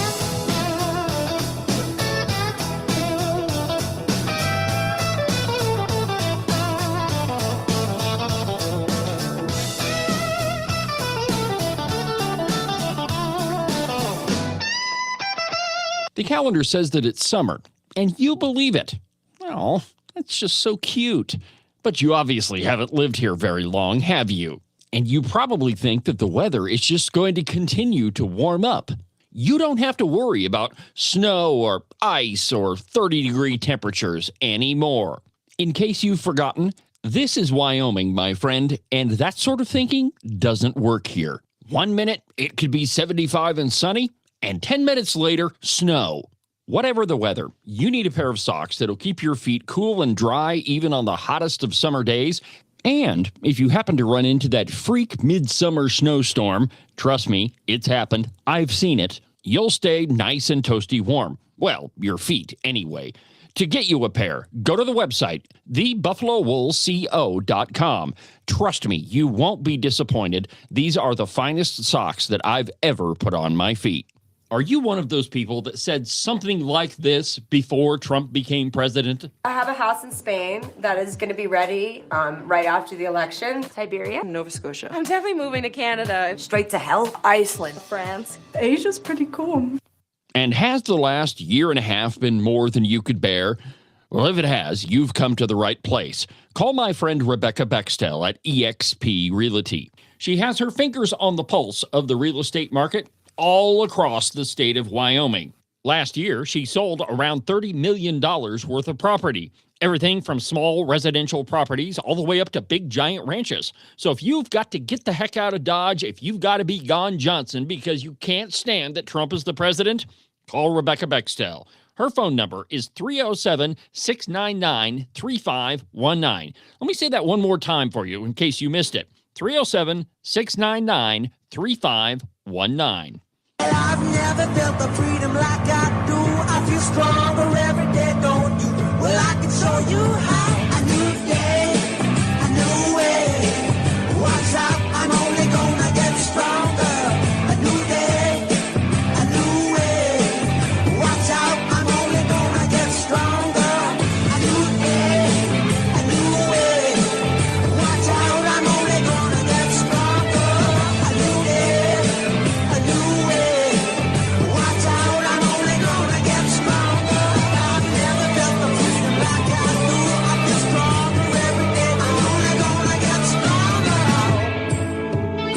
The calendar says that it's summer, and you believe it. Oh, that's just so cute. But you obviously haven't lived here very long, have you? And you probably think that the weather is just going to continue to warm up. You don't have to worry about snow or ice or 30-degree temperatures anymore. In case you've forgotten, this is Wyoming, my friend, and that sort of thinking doesn't work here. 1 minute, it could be 75 and sunny, and 10 minutes later, snow. Whatever the weather, you need a pair of socks that'll keep your feet cool and dry even on the hottest of summer days. And if you happen to run into that freak midsummer snowstorm, trust me, it's happened. I've seen it. You'll stay nice and toasty warm. Well, your feet anyway. To get you a pair, go to the website, thebuffalowoolco.com. Trust me, you won't be disappointed. These are the finest socks that I've ever put on my feet. Are you one of those people that said something like this before Trump became president? I have a house in Spain that is going to be ready right after the election. Siberia, Nova Scotia. I'm definitely moving to Canada. Straight to hell. Iceland. France. Asia's pretty cool. And has the last year and a half been more than you could bear? Well, if it has, you've come to the right place. Call my friend Rebecca Bextel at eXp Realty. She has her fingers on the pulse of the real estate market all across the state of Wyoming. Last year, she sold around $30 million worth of property. Everything from small residential properties all the way up to big giant ranches. So if you've got to get the heck out of Dodge, if you've got to be gone Johnson because you can't stand that Trump is the president, call Rebecca Bextel. Her phone number is 307-699-3519. Let me say that one more time for you in case you missed it. 307-699-3519. I've never felt the freedom like I do. I feel stronger every day, don't you? Well, I can show you how. A new day, a new way. Watch out, I'm only gonna get stronger. A new day, a new way. Watch out, I'm only gonna get stronger. A new day, a new way. Watch out, I'm only gonna get stronger. A new day, a new way. Watch out, I'm only gonna get stronger. I've never felt the freedom like I do. I feel stronger every day. I'm only gonna get stronger.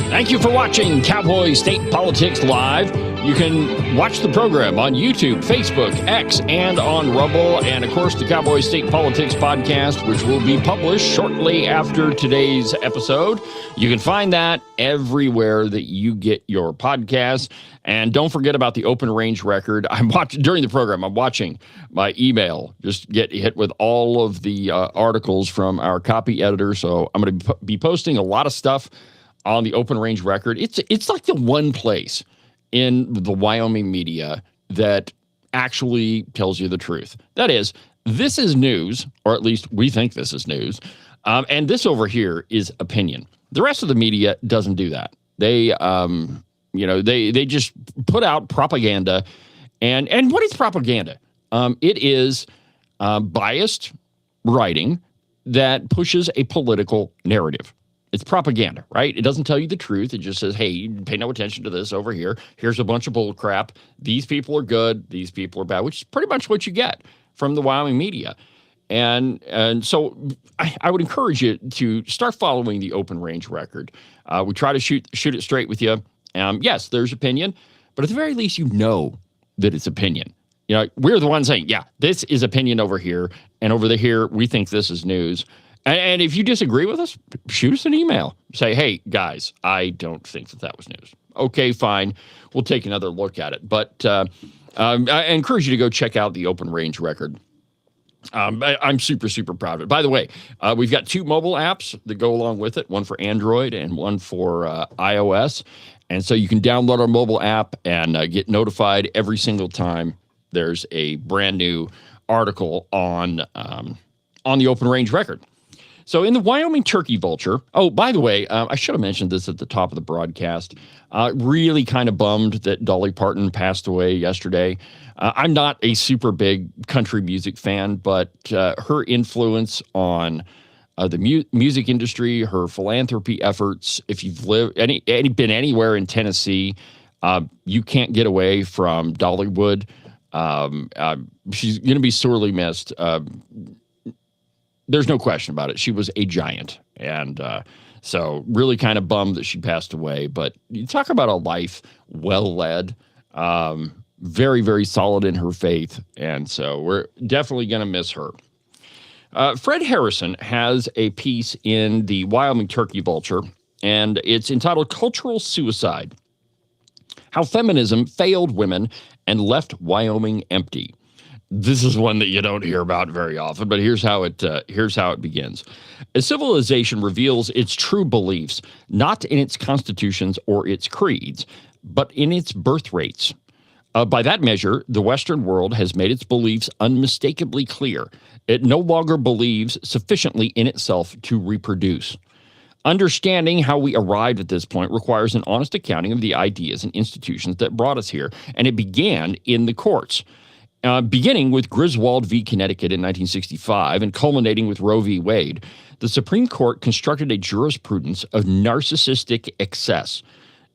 Thank you for watching Cowboy State Politics Live. You can watch the program on YouTube, Facebook, X, and on Rumble. And, of course, the Cowboy State Politics Podcast, which will be published shortly after today's episode. You can find that everywhere that you get your podcasts. And don't forget about the open range record. During the program, I'm watching my email just get hit with all of the articles from our copy editor. So I'm going to be posting a lot of stuff on the open range record. It's like the one place in the Wyoming media that actually tells you the truth. That is, this is news, or at least we think this is news, and this over here is opinion. The rest of the media doesn't do that. They, they just put out propaganda, and what is propaganda? It is biased writing that pushes a political narrative. It's propaganda, right? It doesn't tell you the truth. It just says, hey, pay no attention to this over here. Here's a bunch of bull crap. These people are good. These people are bad, which is pretty much what you get from the Wyoming media. And so I would encourage you to start following the open range record. We try to shoot it straight with you. Yes, there's opinion, but at the very least, you know that it's opinion. You know, we're the ones saying, yeah, this is opinion over here, and over here, we think this is news. And if you disagree with us, shoot us an email. Say, hey, guys, I don't think that was news. Okay, fine. We'll take another look at it. But I encourage you to go check out the open range record. I'm super, super proud of it. By the way, we've got 2 mobile apps that go along with it, one for Android and one for iOS. And so you can download our mobile app and get notified every single time there's a brand new article on the open range record. So in the Wyoming turkey vulture, oh, by the way, I should have mentioned this at the top of the broadcast. Really kind of bummed that Dolly Parton passed away yesterday. I'm not a super big country music fan, but her influence on the music industry, her philanthropy efforts, if you've lived been anywhere in Tennessee, you can't get away from Dollywood. She's going to be sorely missed. There's no question about it. She was a giant. And so really kind of bummed that she passed away. But you talk about a life well led, very, very solid in her faith. And so we're definitely going to miss her. Fred Harrison has a piece in the Wyoming Turkey Vulture, and it's entitled Cultural Suicide: How Feminism Failed Women and Left Wyoming Empty. This is one that you don't hear about very often, but here's how it begins. A civilization reveals its true beliefs, not in its constitutions or its creeds, but in its birth rates. By that measure, the Western world has made its beliefs unmistakably clear. It no longer believes sufficiently in itself to reproduce. Understanding how we arrived at this point requires an honest accounting of the ideas and institutions that brought us here, and it began in the courts. Beginning with Griswold v. Connecticut in 1965 and culminating with Roe v. Wade, the Supreme Court constructed a jurisprudence of narcissistic excess,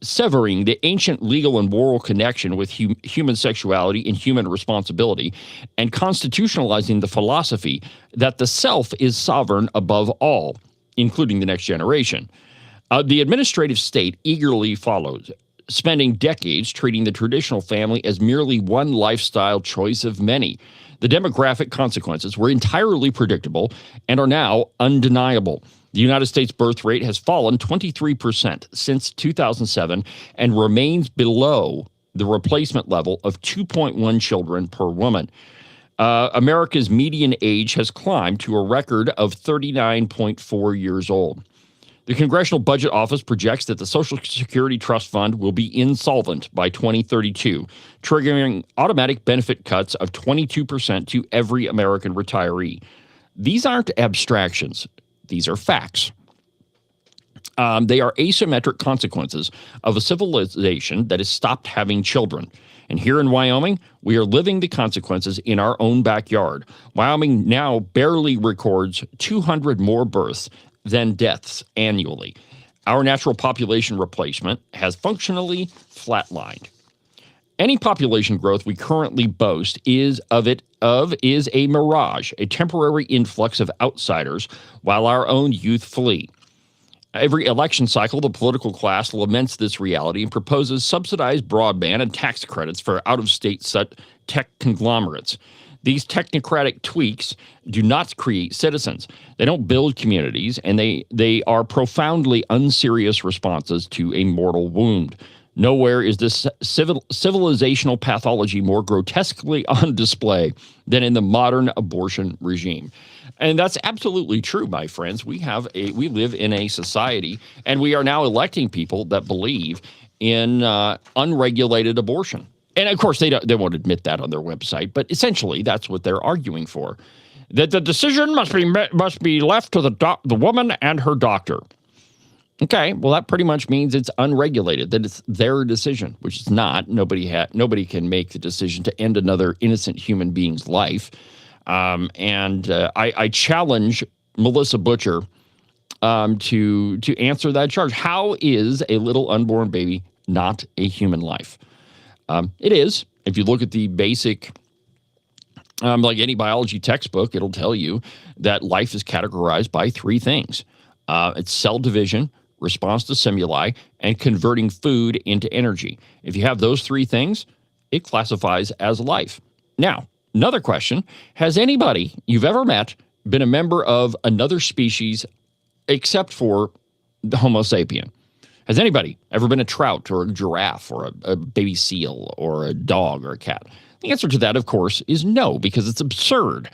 severing the ancient legal and moral connection with human sexuality and human responsibility, and constitutionalizing the philosophy that the self is sovereign above all, including the next generation. The administrative state eagerly follows, spending decades treating the traditional family as merely one lifestyle choice of many. The demographic consequences were entirely predictable and are now undeniable. The United States birth rate has fallen 23% since 2007 and remains below the replacement level of 2.1 children per woman. America's median age has climbed to a record of 39.4 years old. The Congressional Budget Office projects that the Social Security Trust Fund will be insolvent by 2032, triggering automatic benefit cuts of 22% to every American retiree. These aren't abstractions. These are facts. They are asymmetric consequences of a civilization that has stopped having children. And here in Wyoming, we are living the consequences in our own backyard. Wyoming now barely records 200 more births than deaths annually. Our natural population replacement has functionally flatlined. Any population growth we currently boast is a mirage, a temporary influx of outsiders while our own youth flee. Every election cycle, the political class laments this reality and proposes subsidized broadband and tax credits for out-of-state tech conglomerates. These technocratic tweaks do not create citizens. They don't build communities, and they are profoundly unserious responses to a mortal wound. Nowhere is this civilizational pathology more grotesquely on display than in the modern abortion regime. And that's absolutely true, my friends. We live in a society, and we are now electing people that believe in unregulated abortion. And of course, they won't admit that on their website, but essentially that's what they're arguing for. That the decision must be left to the woman and her doctor. Okay, well, that pretty much means it's unregulated, that it's their decision, which it's not. Nobody can make the decision to end another innocent human being's life. I challenge Melissa Butcher to answer that charge. How is a little unborn baby not a human life? It is. If you look at the basic, like any biology textbook, it'll tell you that life is categorized by three things. It's cell division, response to stimuli, and converting food into energy. If you have those three things, it classifies as life. Now, another question, has anybody you've ever met been a member of another species except for the Homo sapien? Has anybody ever been a trout or a giraffe or a baby seal or a dog or a cat? The answer to that, of course, is no, because it's absurd.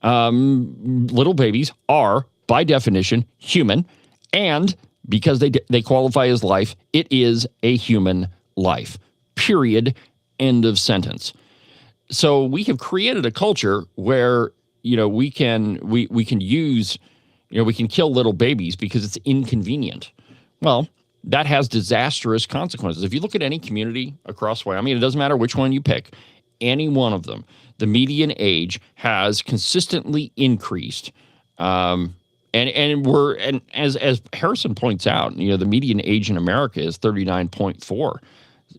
Little babies are, by definition, human, and because they qualify as life, it is a human life. Period. End of sentence. So we have created a culture where we can kill little babies because it's inconvenient. Well, that has disastrous consequences. If you look at any community across Wyoming, it doesn't matter which one you pick, any one of them, the median age has consistently increased. And as Harrison points out, the median age in America is 39.4.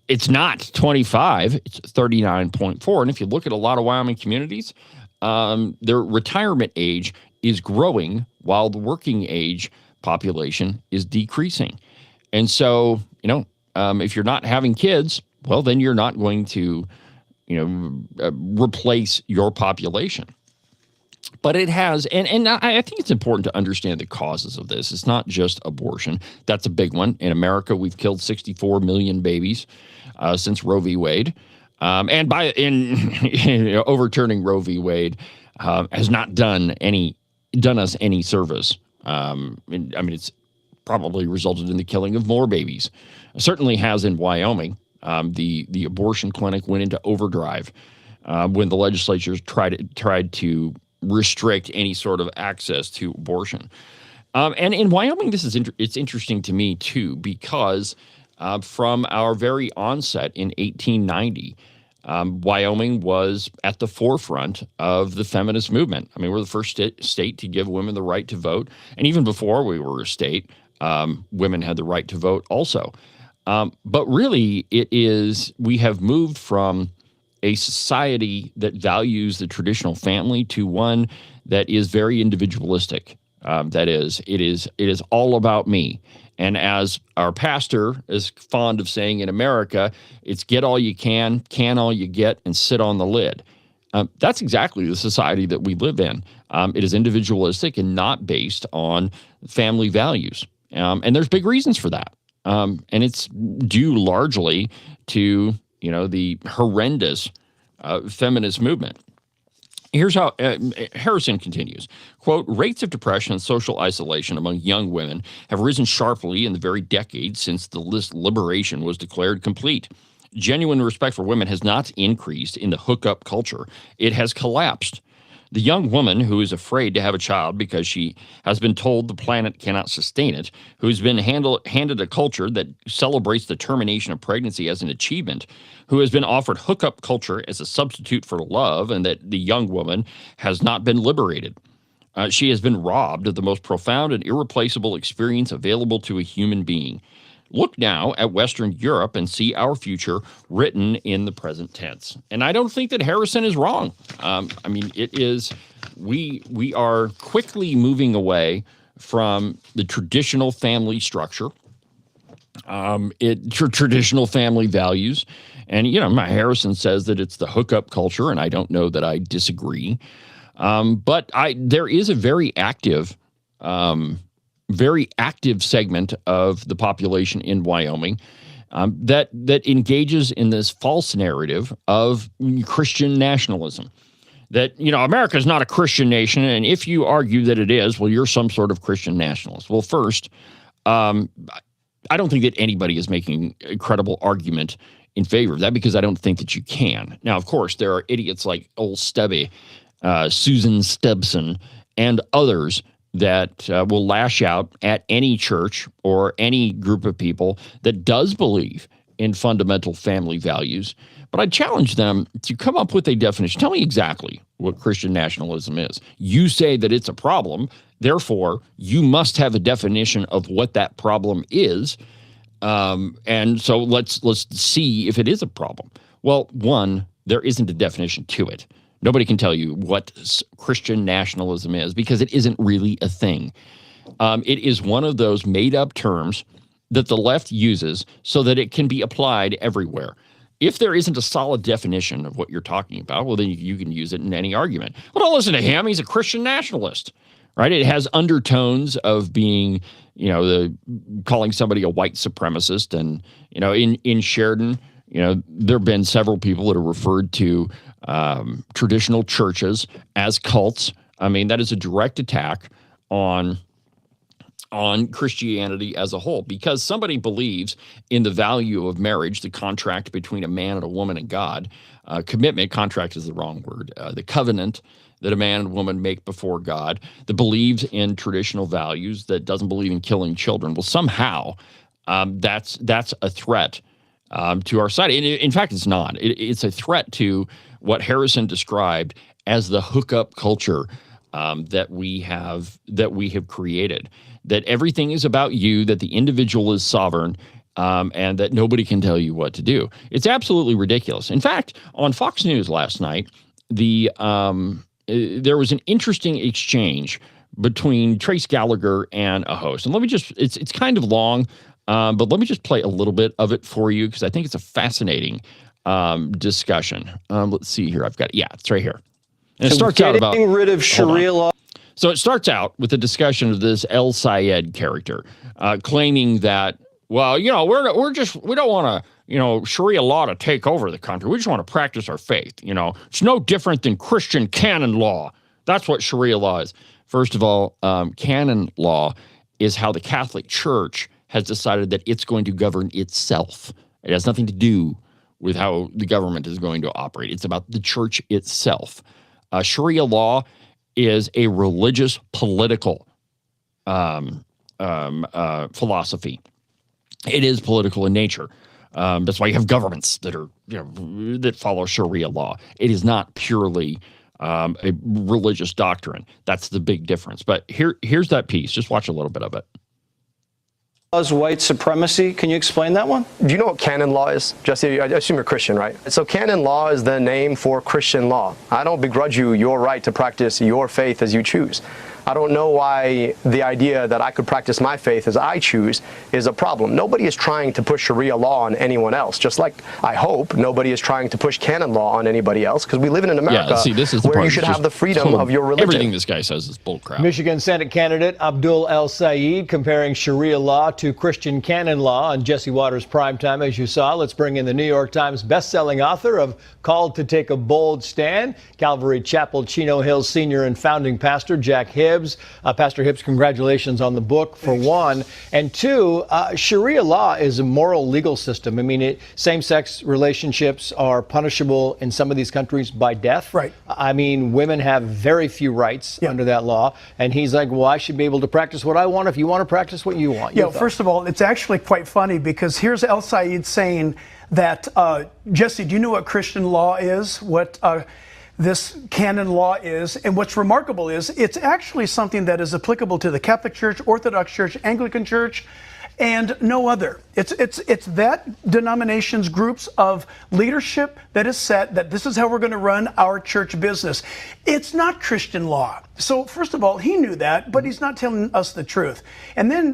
It's not 25, it's 39.4. And if you look at a lot of Wyoming communities, their retirement age is growing while the working age population is decreasing. And so, if you're not having kids, well, then you're not going to, replace your population. But it has, and I think it's important to understand the causes of this. It's not just abortion. That's a big one. In America, we've killed 64 million babies since Roe v. Wade. And overturning Roe v. Wade has not done us any service. It's probably resulted in the killing of more babies. It certainly has in Wyoming. The abortion clinic went into overdrive when the legislature tried to restrict any sort of access to abortion. And in Wyoming, it's interesting to me too, because from our very onset in 1890, Wyoming was at the forefront of the feminist movement. I mean, we're the first state to give women the right to vote. And even before we were a state, women had the right to vote also. But really, we have moved from a society that values the traditional family to one that is very individualistic. That is, it is all about me. And as our pastor is fond of saying in America, it's get all you can all you get, and sit on the lid. That's exactly the society that we live in. It is individualistic and not based on family values. And there's big reasons for that. And it's due largely to the horrendous feminist movement. Here's how Harrison continues, quote, rates of depression and social isolation among young women have risen sharply in the very decade since the liberation was declared complete. Genuine respect for women has not increased in the hookup culture. It has collapsed. The young woman who is afraid to have a child because she has been told the planet cannot sustain it, who's been handed a culture that celebrates the termination of pregnancy as an achievement, who has been offered hookup culture as a substitute for love, and that the young woman has not been liberated. She has been robbed of the most profound and irreplaceable experience available to a human being. Look now at Western Europe and see our future written in the present tense. And I don't think that Harrison is wrong. It is, we are quickly moving away from the traditional family structure, traditional family values. And, Harrison says that it's the hookup culture, and I don't know that I disagree. But there is a very active segment of the population in Wyoming that engages in this false narrative of Christian nationalism. That, America is not a Christian nation, and if you argue that it is, well, you're some sort of Christian nationalist. Well, first, I don't think that anybody is making a credible argument in favor of that, because I don't think that you can. Now, of course, there are idiots like old Stubby, Susan Stebson, and others that will lash out at any church or any group of people that does believe in fundamental family values. But I challenge them to come up with a definition. Tell me exactly what Christian nationalism is. You say that it's a problem, therefore you must have a definition of what that problem is. And so let's see if it is a problem. Well, one, there isn't a definition to it. Nobody can tell you what Christian nationalism is, because it isn't really a thing. It is one of those made-up terms that the left uses so that it can be applied everywhere. If there isn't a solid definition of what you're talking about, well, then you can use it in any argument. Well, don't listen to him. He's a Christian nationalist, right? It has undertones of being, calling somebody a white supremacist. And, in Sheridan, there have been several people that are referred to traditional churches as cults. I mean, that is a direct attack on Christianity as a whole, because somebody believes in the value of marriage, the contract between a man and a woman and God. Commitment, contract is the wrong word. The covenant that a man and woman make before God, that believes in traditional values, that doesn't believe in killing children. Well, somehow that's a threat to our society. In fact, it's not. It's a threat to what Harrison described as the hookup culture that we have created. That everything is about you, that the individual is sovereign, and that nobody can tell you what to do. It's absolutely ridiculous. In fact, on Fox News last night, there was an interesting exchange between Trace Gallagher and a host. And let me just, it's kind of long, but let me just play a little bit of it for you, because I think it's a fascinating discussion. Let's see here. I've got it. Yeah, it's right here. And it starts out about getting rid of Sharia law. So it starts out with a discussion of this El Sayed character, claiming that, well, we don't want to, Sharia law to take over the country. We just want to practice our faith. It's no different than Christian canon law. That's what Sharia law is. First of all, canon law is how the Catholic Church has decided that it's going to govern itself. It has nothing to do with how the government is going to operate. It's about the church itself. Sharia law is a religious political philosophy. It is political in nature. That's why you have governments that are that follow Sharia law. It is not purely a religious doctrine. That's the big difference. But here's that piece. Just watch a little bit of it. White supremacy. Can you explain that one? Do you know what canon law is? Jesse, I assume you're Christian, right? So canon law is the name for Christian law. I don't begrudge you your right to practice your faith as you choose. I don't know why the idea that I could practice my faith as I choose is a problem. Nobody is trying to push Sharia law on anyone else, just like I hope nobody is trying to push canon law on anybody else, because we live in an America where you should have the freedom of your religion. Everything this guy says is bullcrap. Michigan Senate candidate Abdul El Sayed comparing Sharia law to Christian canon law on Jesse Watters Primetime, as you saw. Let's bring in the New York Times bestselling author of Called to Take a Bold Stand, Calvary Chapel, Chino Hills senior and founding pastor Jack Hibbs. Pastor Hibbs, congratulations on the book, for one. And two, Sharia law is a moral legal system. I mean, same-sex relationships are punishable in some of these countries by death. Right. I mean, women have very few rights under that law. And he's like, well, I should be able to practice what I want if you want to practice what you want. Yeah, first of all, it's actually quite funny because here's El Sayed saying that, Jesse, do you know what Christian law is? What this canon law is? And what's remarkable is it's actually something that is applicable to the Catholic Church, Orthodox Church, Anglican Church, and no other. It's that denomination's groups of leadership that is set that this is how we're going to run our church business. It's not Christian law. So first of all, he knew that, but he's not telling us the truth. And then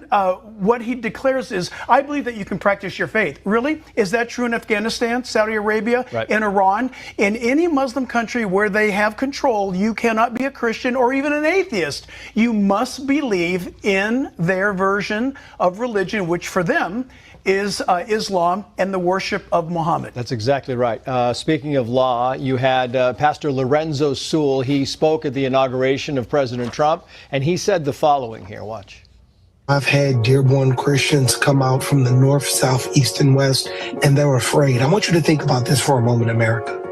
what he declares is, I believe that you can practice your faith. Really? Is that true in Afghanistan, Saudi Arabia, in Iran? In any Muslim country where they have control, you cannot be a Christian or even an atheist. You must believe in their version of religion, which for them is Islam and the worship of Muhammad. That's exactly right. Speaking of law, you had Pastor Lorenzo Sewell. He spoke at the inauguration of President Trump, and he said the following here. Watch. I've had Dearborn Christians come out from the north, south, east, and west, and they're afraid. I want you to think about this for a moment, America.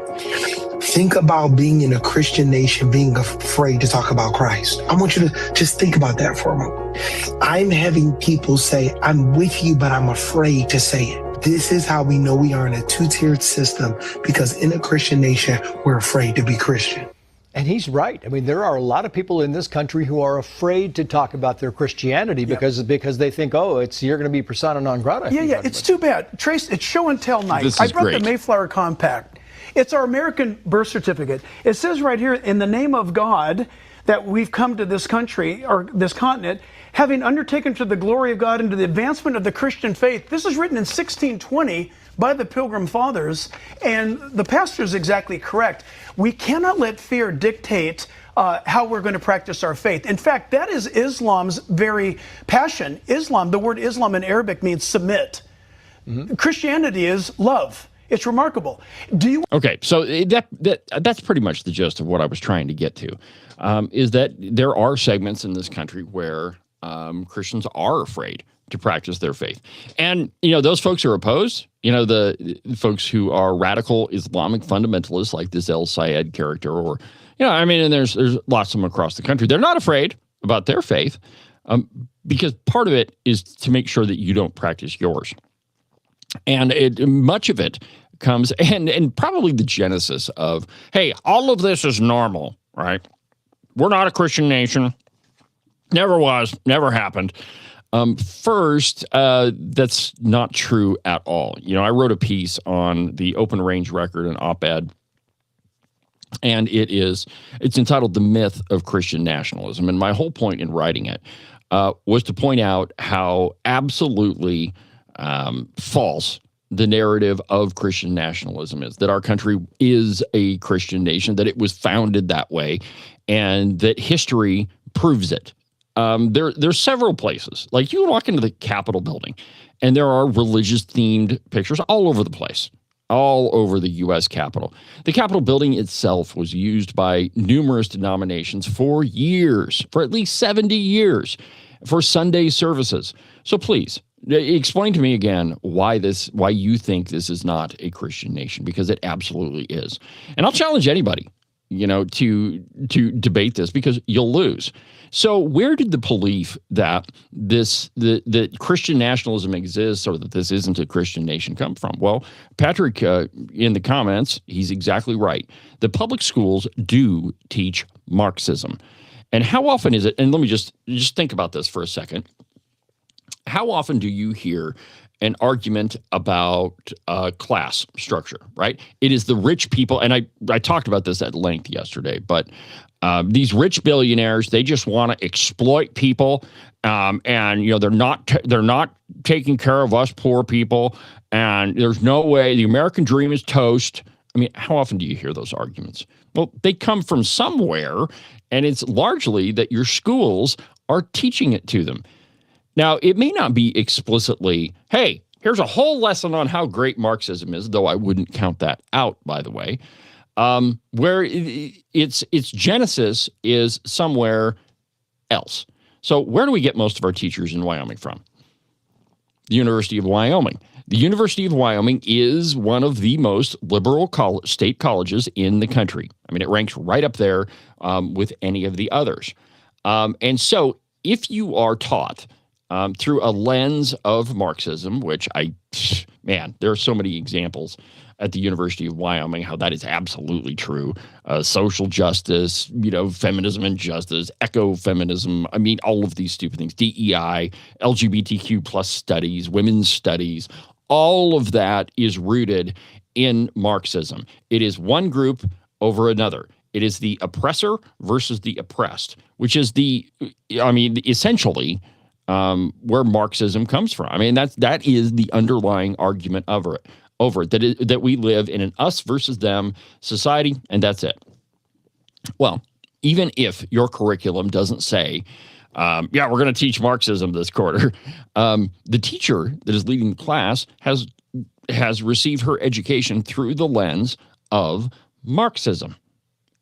Think about being in a Christian nation, being afraid to talk about Christ. I want you to just think about that for a moment. I'm having people say, I'm with you, but I'm afraid to say it. This is how we know we are in a two-tiered system, because in a Christian nation, we're afraid to be Christian. And he's right. I mean, there are a lot of people in this country who are afraid to talk about their Christianity because they think, oh, you're going to be persona non grata. Yeah, it's too bad. Trace, it's show and tell night. I brought the Mayflower Compact. It's our American birth certificate. It says right here, in the name of God, that we've come to this country, or this continent, having undertaken to the glory of God and to the advancement of the Christian faith. This is written in 1620 by the Pilgrim Fathers, and the pastor is exactly correct. We cannot let fear dictate how we're going to practice our faith. In fact, that is Islam's very passion. Islam, the word Islam in Arabic means submit. Christianity is love. It's remarkable. Okay, so that's pretty much the gist of what I was trying to get to, is that there are segments in this country where Christians are afraid to practice their faith. And, those folks who are opposed, the folks who are radical Islamic fundamentalists like this El Sayed character, or, and there's lots of them across the country. They're not afraid about their faith because part of it is to make sure that you don't practice yours. And much of it comes, and probably the genesis of, hey, all of this is normal, right? We're not a Christian nation. Never was, never happened. First, that's not true at all. I wrote a piece on the Open Range Record, an op-ed, and it's entitled The Myth of Christian Nationalism. And my whole point in writing it was to point out how absolutely false the narrative of Christian nationalism is, that our country is a Christian nation, that it was founded that way, and that history proves it. There's several places. Like, you walk into the Capitol building, and there are religious-themed pictures all over the place, all over the U.S. Capitol. The Capitol building itself was used by numerous denominations for years, for at least 70 years, for Sunday services. So please, explain to me again why you think this is not a Christian nation, because it absolutely is. And I'll challenge anybody, to debate this, because you'll lose. So where did the belief that that Christian nationalism exists, or that this isn't a Christian nation, come from? Well, Patrick, in the comments, he's exactly right. The public schools do teach Marxism. And how often is it, and let me just think about this for a second. how often do you hear an argument about class structure, right? It is the rich people, and I talked about this at length yesterday, but these rich billionaires, they just want to exploit people, and they're not taking care of us poor people, and there's no way the American dream is toast. I mean, how often do you hear those arguments? Well, they come from somewhere, and it's largely that your schools are teaching it to them. Now, it may not be explicitly, hey, here's a whole lesson on how great Marxism is, though I wouldn't count that out, by the way, where its genesis is somewhere else. So where do we get most of our teachers in Wyoming from? The University of Wyoming. The University of Wyoming is one of the most liberal state colleges in the country. I mean, it ranks right up there with any of the others. And so if you are taught through a lens of Marxism, which there are so many examples at the University of Wyoming, how that is absolutely true. Social justice, feminism and justice, ecofeminism. I mean, all of these stupid things, DEI, LGBTQ plus studies, women's studies, all of that is rooted in Marxism. It is one group over another. It is the oppressor versus the oppressed, which is essentially where Marxism comes from. I mean, that is the underlying argument over it, that we live in an us versus them society, and that's it. Well, even if your curriculum doesn't say, we're going to teach Marxism this quarter, the teacher that is leading the class has received her education through the lens of Marxism.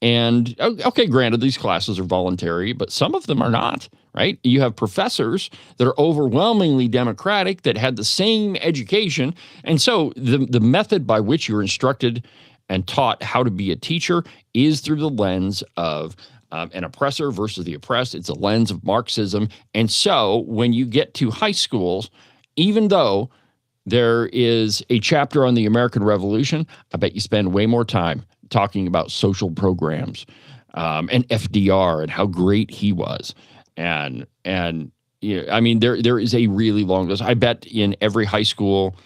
And okay, granted, these classes are voluntary, but some of them are not, right? You have professors that are overwhelmingly democratic that had the same education. And so the method by which you're instructed and taught how to be a teacher is through the lens of an oppressor versus the oppressed. It's a lens of Marxism. And so when you get to high schools, even though there is a chapter on the American Revolution, I bet you spend way more time talking about social programs and FDR and how great he was. And I mean, there is a really long list. I bet in every high school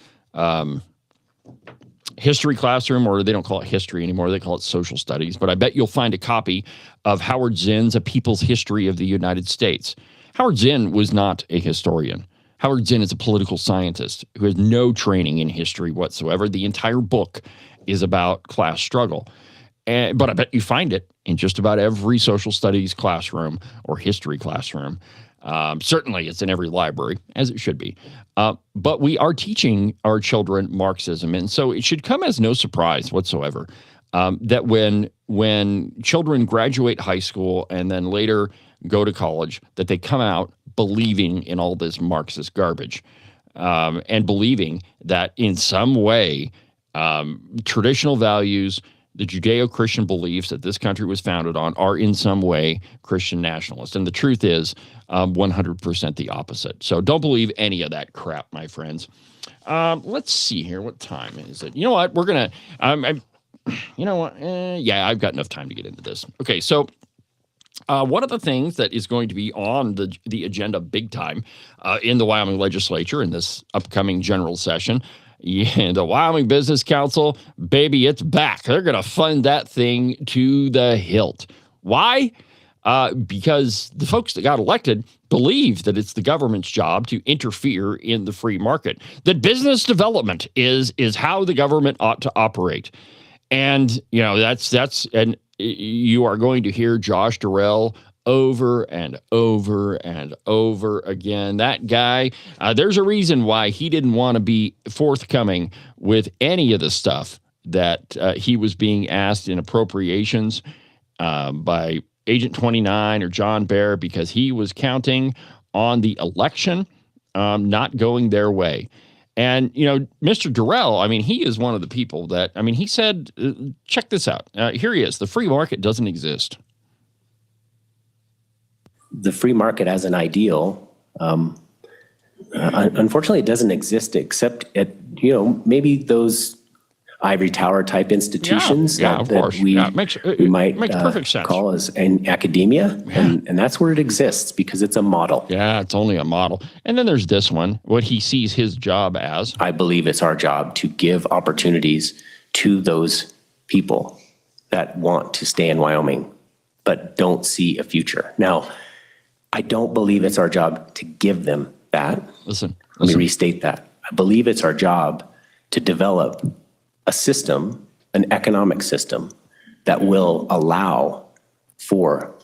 history classroom, or they don't call it history anymore, they call it social studies, but I bet you'll find a copy of Howard Zinn's A People's History of the United States. Howard Zinn was not a historian. Howard Zinn is a political scientist who has no training in history whatsoever. The entire book is about class struggle. But I bet you find it in just about every social studies classroom or history classroom. Certainly it's in every library, as it should be. But we are teaching our children Marxism. And so it should come as no surprise whatsoever that when children graduate high school and then later go to college, that they come out believing in all this Marxist garbage and believing that in some way traditional values, the Judeo-Christian beliefs that this country was founded on are in some way Christian nationalist. And the truth is 100% the opposite. So don't believe any of that crap, my friends. Let's see here. What time is it? You know what? We're going to, you know what? I've got enough time to get into this. Okay, so one of the things that is going to be on the agenda big time in the Wyoming legislature in this upcoming general session, the Wyoming Business Council, baby, it's back. They're going to fund that thing to the hilt. Why? Because the folks that got elected believe that it's the government's job to interfere in the free market, that business development is how the government ought to operate. And, and you are going to hear Josh Durrell over and over and over again. That guy, there's a reason why he didn't want to be forthcoming with any of the stuff that he was being asked in appropriations by Agent 29 or John Bear, because he was counting on the election not going their way. And, Mr. Durrell, he is one of the people that, he said, check this out. Here he is. The free market doesn't exist. The free market as an ideal, unfortunately, it doesn't exist except at, maybe those ivory tower type institutions of that course. we Makes perfect sense. call as in academia. And that's where it exists because it's a model. Yeah, it's only a model. And then there's this one, what he sees his job as. I believe it's our job to give opportunities to those people that want to stay in Wyoming, but don't see a future. Now, I don't believe it's our job to give them that. Listen. Let me restate that. I believe it's our job to develop a system, an economic system that will allow for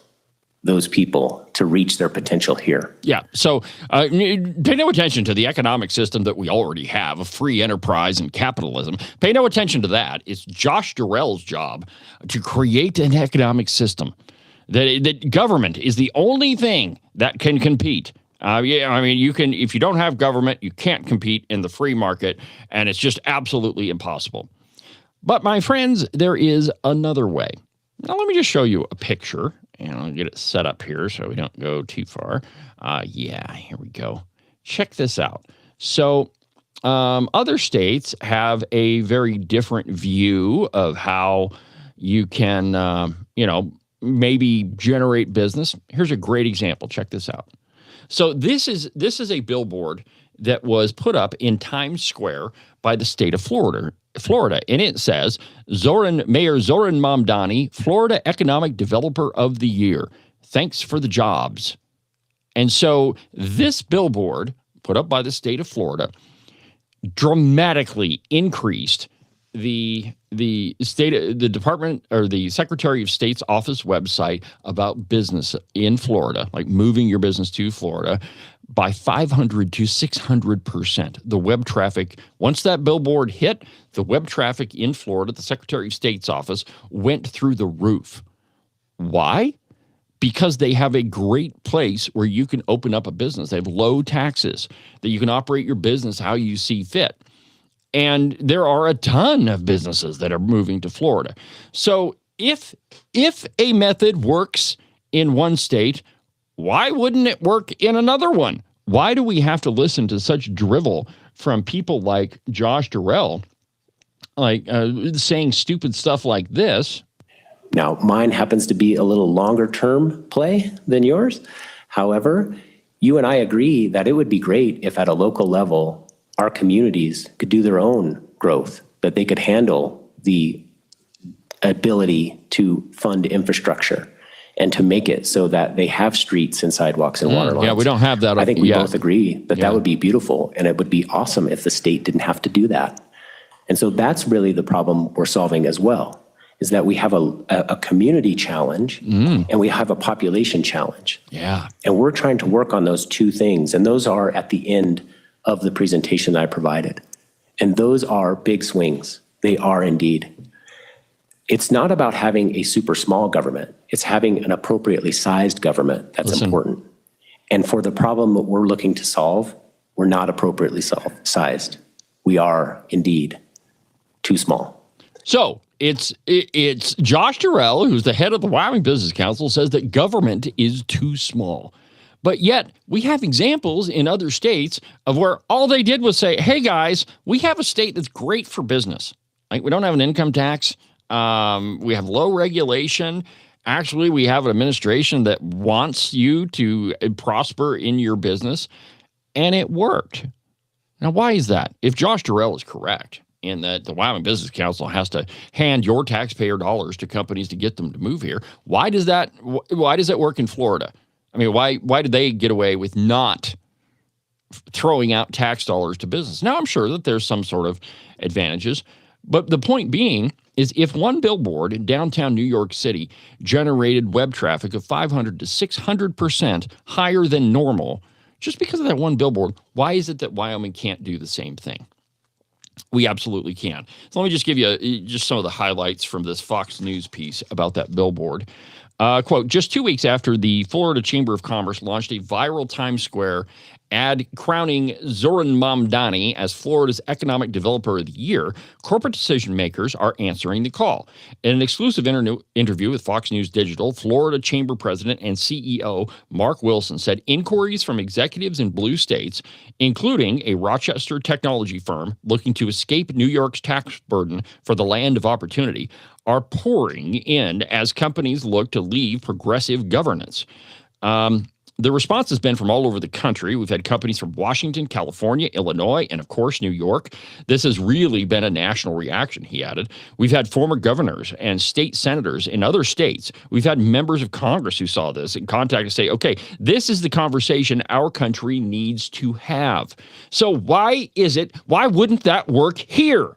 those people to reach their potential here. Yeah. So pay no attention to the economic system that we already have, a free enterprise and capitalism. Pay no attention to that. It's Josh Durrell's job to create an economic system that government is the only thing that can compete. You can, if you don't have government, you can't compete in the free market, and it's just absolutely impossible. But my friends, there is another way. Now, let me just show you a picture, and I'll get it set up here so we don't go too far. Here we go. Check this out. So other states have a very different view of how you can, maybe generate business. Here's a great example. Check this out. So this is a billboard that was put up in Times Square by the state of Florida, and it says, Mayor Zoran Mamdani, Florida Economic Developer of the Year. Thanks for the jobs. And so this billboard put up by the state of Florida dramatically increased the department or the Secretary of State's office website about business in Florida, like moving your business to Florida, by 500 to 600%. The web traffic, once that billboard hit, the web traffic in Florida, the Secretary of State's office, went through the roof. Why? Because they have a great place where you can open up a business. They have low taxes, that you can operate your business how you see fit. And there are a ton of businesses that are moving to Florida. So if a method works in one state, why wouldn't it work in another one? Why do we have to listen to such drivel from people like Josh Durrell, saying stupid stuff like this? Now, mine happens to be a little longer term play than yours. However, you and I agree that it would be great if at a local level, our communities could do their own growth, that they could handle the ability to fund infrastructure and to make it so that they have streets and sidewalks and water lines. Yeah, we don't have that. I think we both agree that that would be beautiful, and it would be awesome if the state didn't have to do that. And so that's really the problem we're solving as well, is that we have a community challenge and we have a population challenge. Yeah. And we're trying to work on those two things, and those are at the end of the presentation that I provided. And those are big swings. They are indeed. It's not about having a super small government. It's having an appropriately sized government that's important. And for the problem that we're looking to solve, we're not appropriately sized. We are indeed too small. So it's Josh Durrell, who's the head of the Wyoming Business Council, says that government is too small. But yet we have examples in other states of where all they did was say, hey, guys, we have a state that's great for business. Like, we don't have an income tax. We have low regulation. Actually, we have an administration that wants you to prosper in your business. And it worked. Now, why is that? If Josh Durrell is correct in that the Wyoming Business Council has to hand your taxpayer dollars to companies to get them to move here, why does that work in Florida? I mean, why did they get away with not throwing out tax dollars to business? Now, I'm sure that there's some sort of advantages, but the point being is if one billboard in downtown New York City generated web traffic of 500 to 600% higher than normal, just because of that one billboard, why is it that Wyoming can't do the same thing? We absolutely can. So let me just give you just some of the highlights from this Fox News piece about that billboard. Quote, just 2 weeks after the Florida Chamber of Commerce launched a viral Times Square ad crowning Zoran Mamdani as Florida's Economic Developer of the Year, corporate decision makers are answering the call. In an exclusive interview with Fox News Digital, Florida Chamber President and CEO Mark Wilson said inquiries from executives in blue states, including a Rochester technology firm looking to escape New York's tax burden for the land of opportunity, are pouring in as companies look to leave progressive governance. The response has been from all over the country. We've had companies from Washington, California, Illinois, and of course, New York. This has really been a national reaction, he added. We've had former governors and state senators in other states. We've had members of Congress who saw this and contacted us say, okay, this is the conversation our country needs to have. So why wouldn't that work here?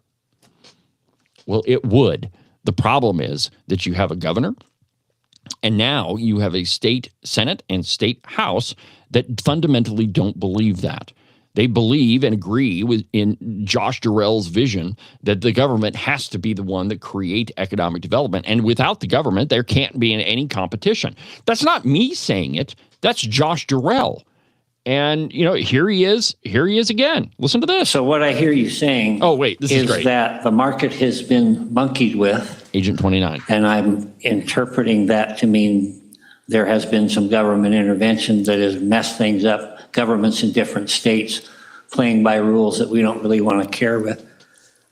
Well, it would. The problem is that you have a governor, and now you have a state Senate and state House that fundamentally don't believe that. They believe and agree in Josh Durrell's vision that the government has to be the one that create economic development. And without the government, there can't be any competition. That's not me saying it. That's Josh Durrell. And, here he is again. Listen to this. So what I hear you saying this is great. That the market has been monkeyed with. Agent 29. And I'm interpreting that to mean there has been some government intervention that has messed things up, governments in different states playing by rules that we don't really want to care with.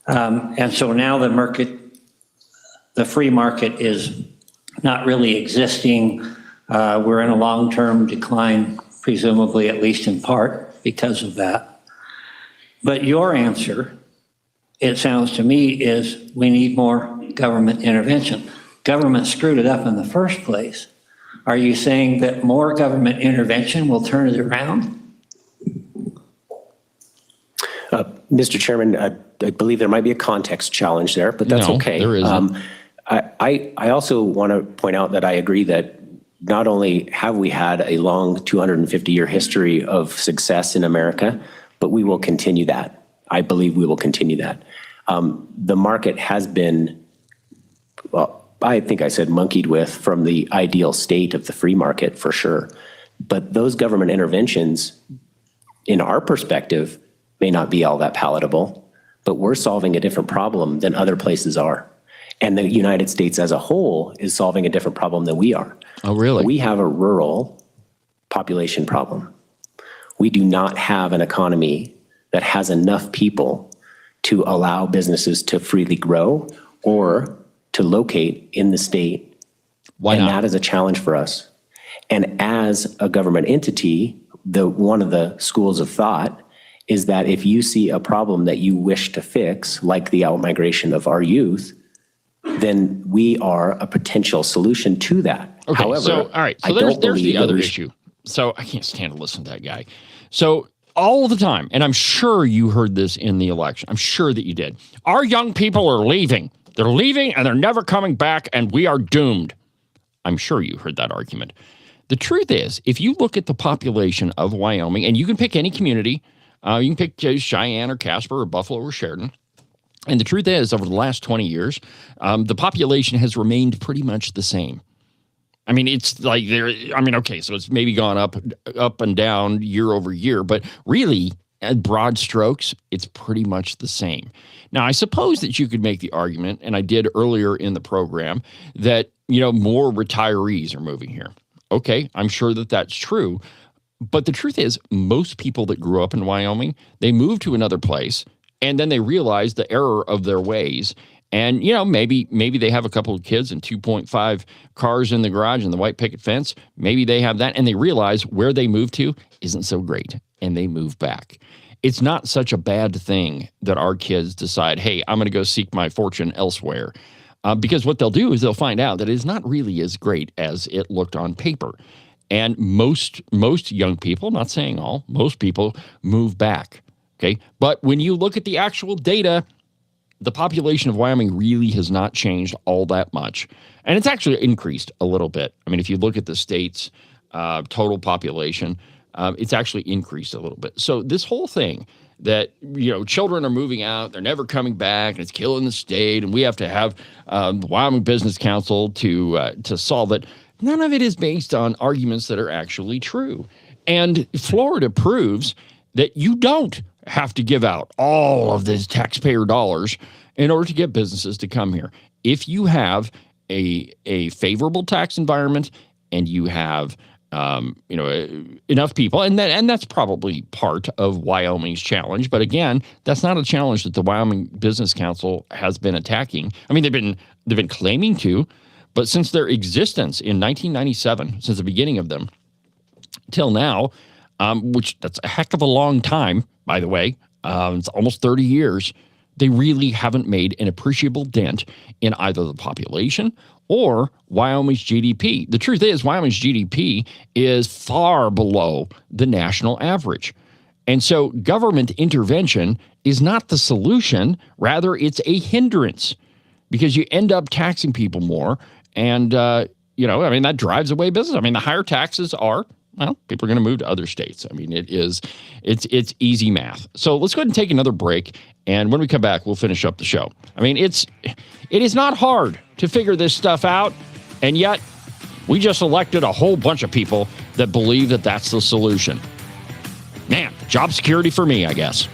And so now the free market is not really existing. We're in a long-term decline, presumably at least in part because of that. But your answer, it sounds to me, is we need more government intervention. Government screwed it up in the first place. Are you saying that more government intervention will turn it around? Mr. Chairman, I believe there might be a context challenge there, but that's okay. There isn't. I also want to point out that I agree that not only have we had a long 250-year history of success in America, but we will continue that. I believe we will continue that. The market has been, well, I think I said monkeyed with from the ideal state of the free market for sure. But those government interventions, in our perspective, may not be all that palatable, but we're solving a different problem than other places are. And the United States as a whole is solving a different problem than we are. Oh, really? We have a rural population problem. We do not have an economy that has enough people to allow businesses to freely grow or to locate in the state. Why not? And that is a challenge for us. And as a government entity, one of the schools of thought is that if you see a problem that you wish to fix, like the outmigration of our youth, then we are a potential solution to that. Okay, however, so, all right. So there's the other issue. So I can't stand to listen to that guy. So all the time, and I'm sure you heard this in the election. I'm sure that you did. Our young people are leaving. They're leaving and they're never coming back and we are doomed. I'm sure you heard that argument. The truth is, if you look at the population of Wyoming, and you can pick any community, you can pick Cheyenne or Casper or Buffalo or Sheridan, and the truth is, over the last 20 years, the population has remained pretty much the same. I mean, it's like so it's maybe gone up and down year over year, but really, at broad strokes, it's pretty much the same. Now, I suppose that you could make the argument, and I did earlier in the program, that, more retirees are moving here. Okay, I'm sure that that's true. But the truth is, most people that grew up in Wyoming, they moved to another place, and then they realize the error of their ways. And, maybe they have a couple of kids and 2.5 cars in the garage and the white picket fence. Maybe they have that, and they realize where they moved to isn't so great, and they move back. It's not such a bad thing that our kids decide, hey, I'm going to go seek my fortune elsewhere. Because what they'll do is they'll find out that it's not really as great as it looked on paper. And most young people, not saying all, most people move back. Okay. But when you look at the actual data, the population of Wyoming really has not changed all that much. And it's actually increased a little bit. I mean, if you look at the state's total population, it's actually increased a little bit. So this whole thing that, children are moving out, they're never coming back, and it's killing the state, and we have to have the Wyoming Business Council to solve it. None of it is based on arguments that are actually true. And Florida proves that you don't have to give out all of these taxpayer dollars in order to get businesses to come here. If you have a favorable tax environment and you have enough people, and that's probably part of Wyoming's challenge. But again, that's not a challenge that the Wyoming Business Council has been attacking. I mean, they've been claiming to, but since their existence in 1997, since the beginning of them till now, which that's a heck of a long time, by the way, it's almost 30 years. They really haven't made an appreciable dent in either the population or Wyoming's GDP. The truth is, Wyoming's GDP is far below the national average. And so government intervention is not the solution. Rather, it's a hindrance because you end up taxing people more. And, that drives away business. I mean, the higher taxes are, well, people are going to move to other states. I mean, it's easy math. So let's go ahead and take another break. And when we come back, we'll finish up the show. I mean, it is not hard to figure this stuff out. And yet we just elected a whole bunch of people that believe that that's the solution. Man, job security for me, I guess.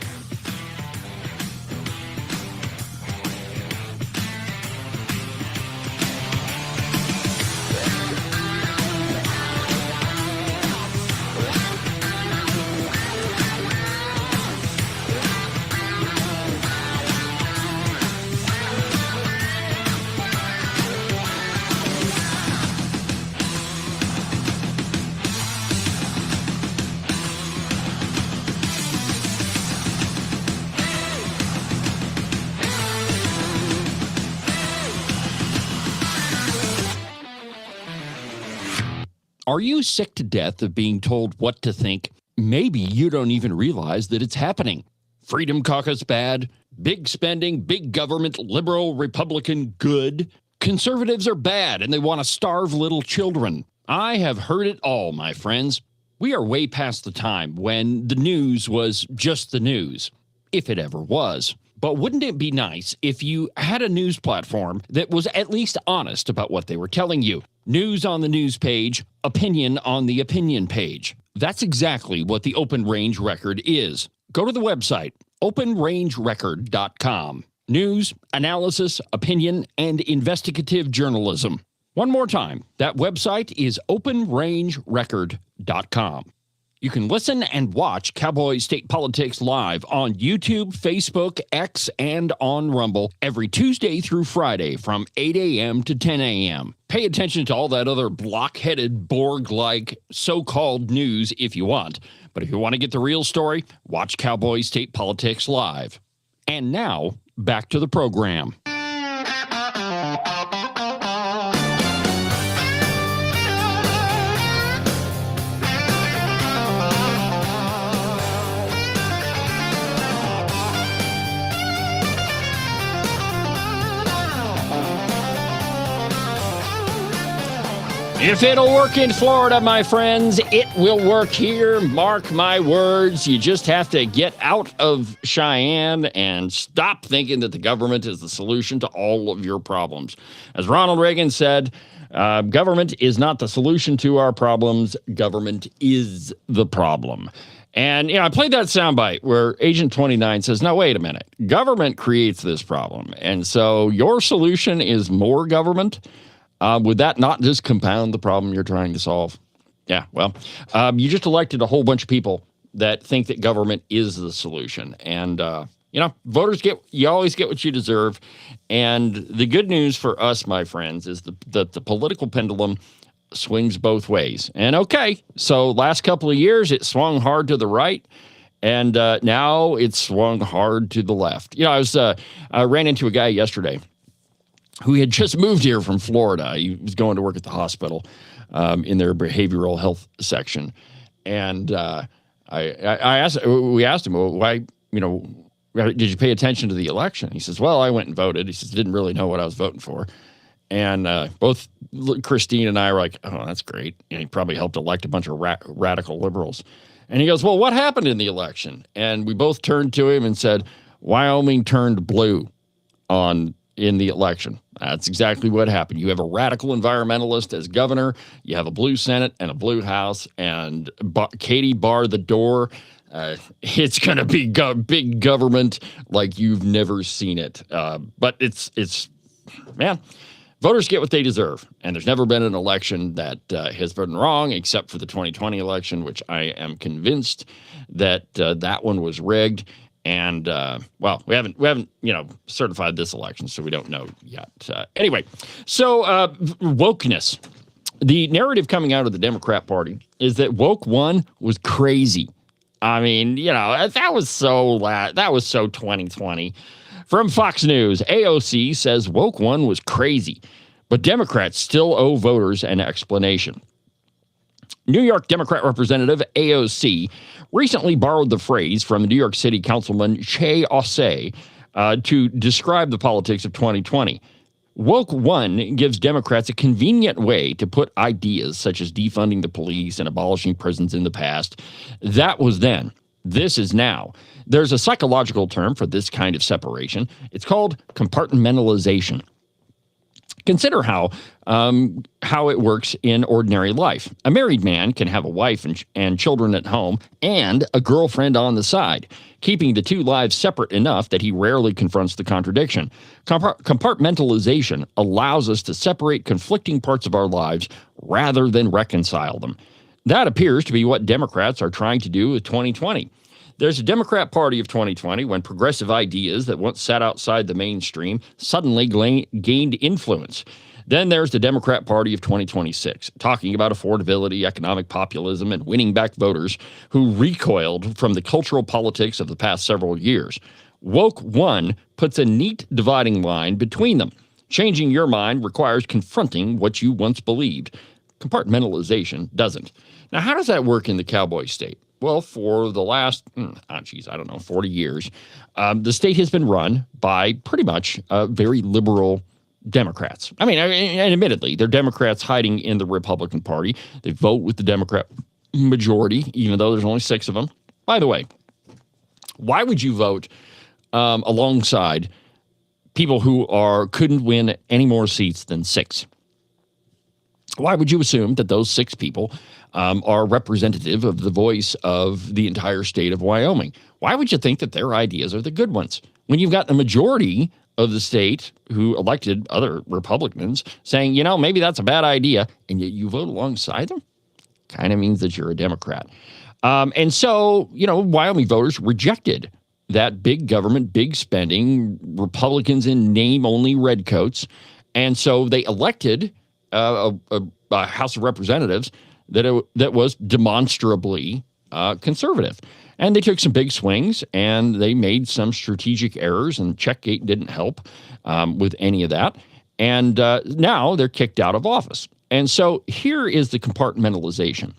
Are you sick to death of being told what to think? Maybe you don't even realize that it's happening. Freedom Caucus bad, big spending, big government, liberal, Republican good. Conservatives are bad and they want to starve little children. I have heard it all, my friends. We are way past the time when the news was just the news, if it ever was. But wouldn't it be nice if you had a news platform that was at least honest about what they were telling you? News on the news page, opinion on the opinion page. That's exactly what the Open Range Record is. Go to the website, openrangerecord.com. News, analysis, opinion, and investigative journalism. One more time, that website is openrangerecord.com. You can listen and watch Cowboy State Politics live on YouTube, Facebook, X, and on Rumble every Tuesday through Friday from 8 a.m. to 10 a.m. Pay attention to all that other block-headed, Borg-like so-called news if you want. But if you want to get the real story, watch Cowboy State Politics live. And now, back to the program. If it'll work in Florida, my friends, it will work here. Mark my words. You just have to get out of Cheyenne and stop thinking that the government is the solution to all of your problems. As Ronald Reagan said, government is not the solution to our problems. Government is the problem. And, I played that soundbite where Agent 29 says, no, wait a minute. Government creates this problem. And so your solution is more government. Would that not just compound the problem you're trying to solve? Yeah, well, you just elected a whole bunch of people that think that government is the solution. And, voters you always get what you deserve. And the good news for us, my friends, is that the political pendulum swings both ways. And okay, so last couple of years, it swung hard to the right. And now it's swung hard to the left. I ran into a guy yesterday who had just moved here from Florida. He was going to work at the hospital in their behavioral health section. And we asked him, well, why, did you pay attention to the election? He says, well, I went and voted. He says, didn't really know what I was voting for. And both Christine and I were like, oh, that's great. And he probably helped elect a bunch of radical liberals. And he goes, well, what happened in the election? And we both turned to him and said, Wyoming turned blue on in the election. That's exactly what happened. You have a radical environmentalist as governor. You have a blue Senate and a blue House, and Katie barred the door. It's going to be big government like you've never seen it. But it's man, voters get what they deserve. And there's never been an election that has been wrong, except for the 2020 election, which I am convinced that that one was rigged. And well, we haven't certified this election, so we don't know yet. Anyway, so wokeness. The narrative coming out of the Democrat Party is that woke one was crazy. I mean, that was so 2020. From Fox News, AOC says woke one was crazy, but Democrats still owe voters an explanation. New York Democrat Representative AOC recently borrowed the phrase from New York City Councilman Che Osei to describe the politics of 2020. Woke one gives Democrats a convenient way to put ideas such as defunding the police and abolishing prisons in the past. That was then. This is now. There's a psychological term for this kind of separation. It's called compartmentalization. Consider how it works in ordinary life. A married man can have a wife and children at home and a girlfriend on the side, keeping the two lives separate enough that he rarely confronts the contradiction. Compartmentalization allows us to separate conflicting parts of our lives rather than reconcile them. That appears to be what Democrats are trying to do with 2020. There's a Democrat Party of 2020 when progressive ideas that once sat outside the mainstream suddenly gained influence. Then there's the Democrat Party of 2026, talking about affordability, economic populism, and winning back voters who recoiled from the cultural politics of the past several years. Woke one puts a neat dividing line between them. Changing your mind requires confronting what you once believed. Compartmentalization doesn't. Now, how does that work in the Cowboy state? Well, for the last, 40 years, the state has been run by pretty much very liberal Democrats. I mean, and admittedly, they're Democrats hiding in the Republican Party. They vote with the Democrat majority, even though there's only 6 of them. By the way, why would you vote alongside people who couldn't win any more seats than 6? Why would you assume that those 6 people are representative of the voice of the entire state of Wyoming? Why would you think that their ideas are the good ones when you've got the majority of the state who elected other Republicans saying, maybe that's a bad idea, and yet you vote alongside them? Kind of means that you're a Democrat. And so, Wyoming voters rejected that big government, big spending, Republicans in name-only redcoats. And so they elected a House of Representatives that was demonstrably conservative. And they took some big swings, and they made some strategic errors, and Checkgate didn't help with any of that. And now they're kicked out of office. And so here is the compartmentalization.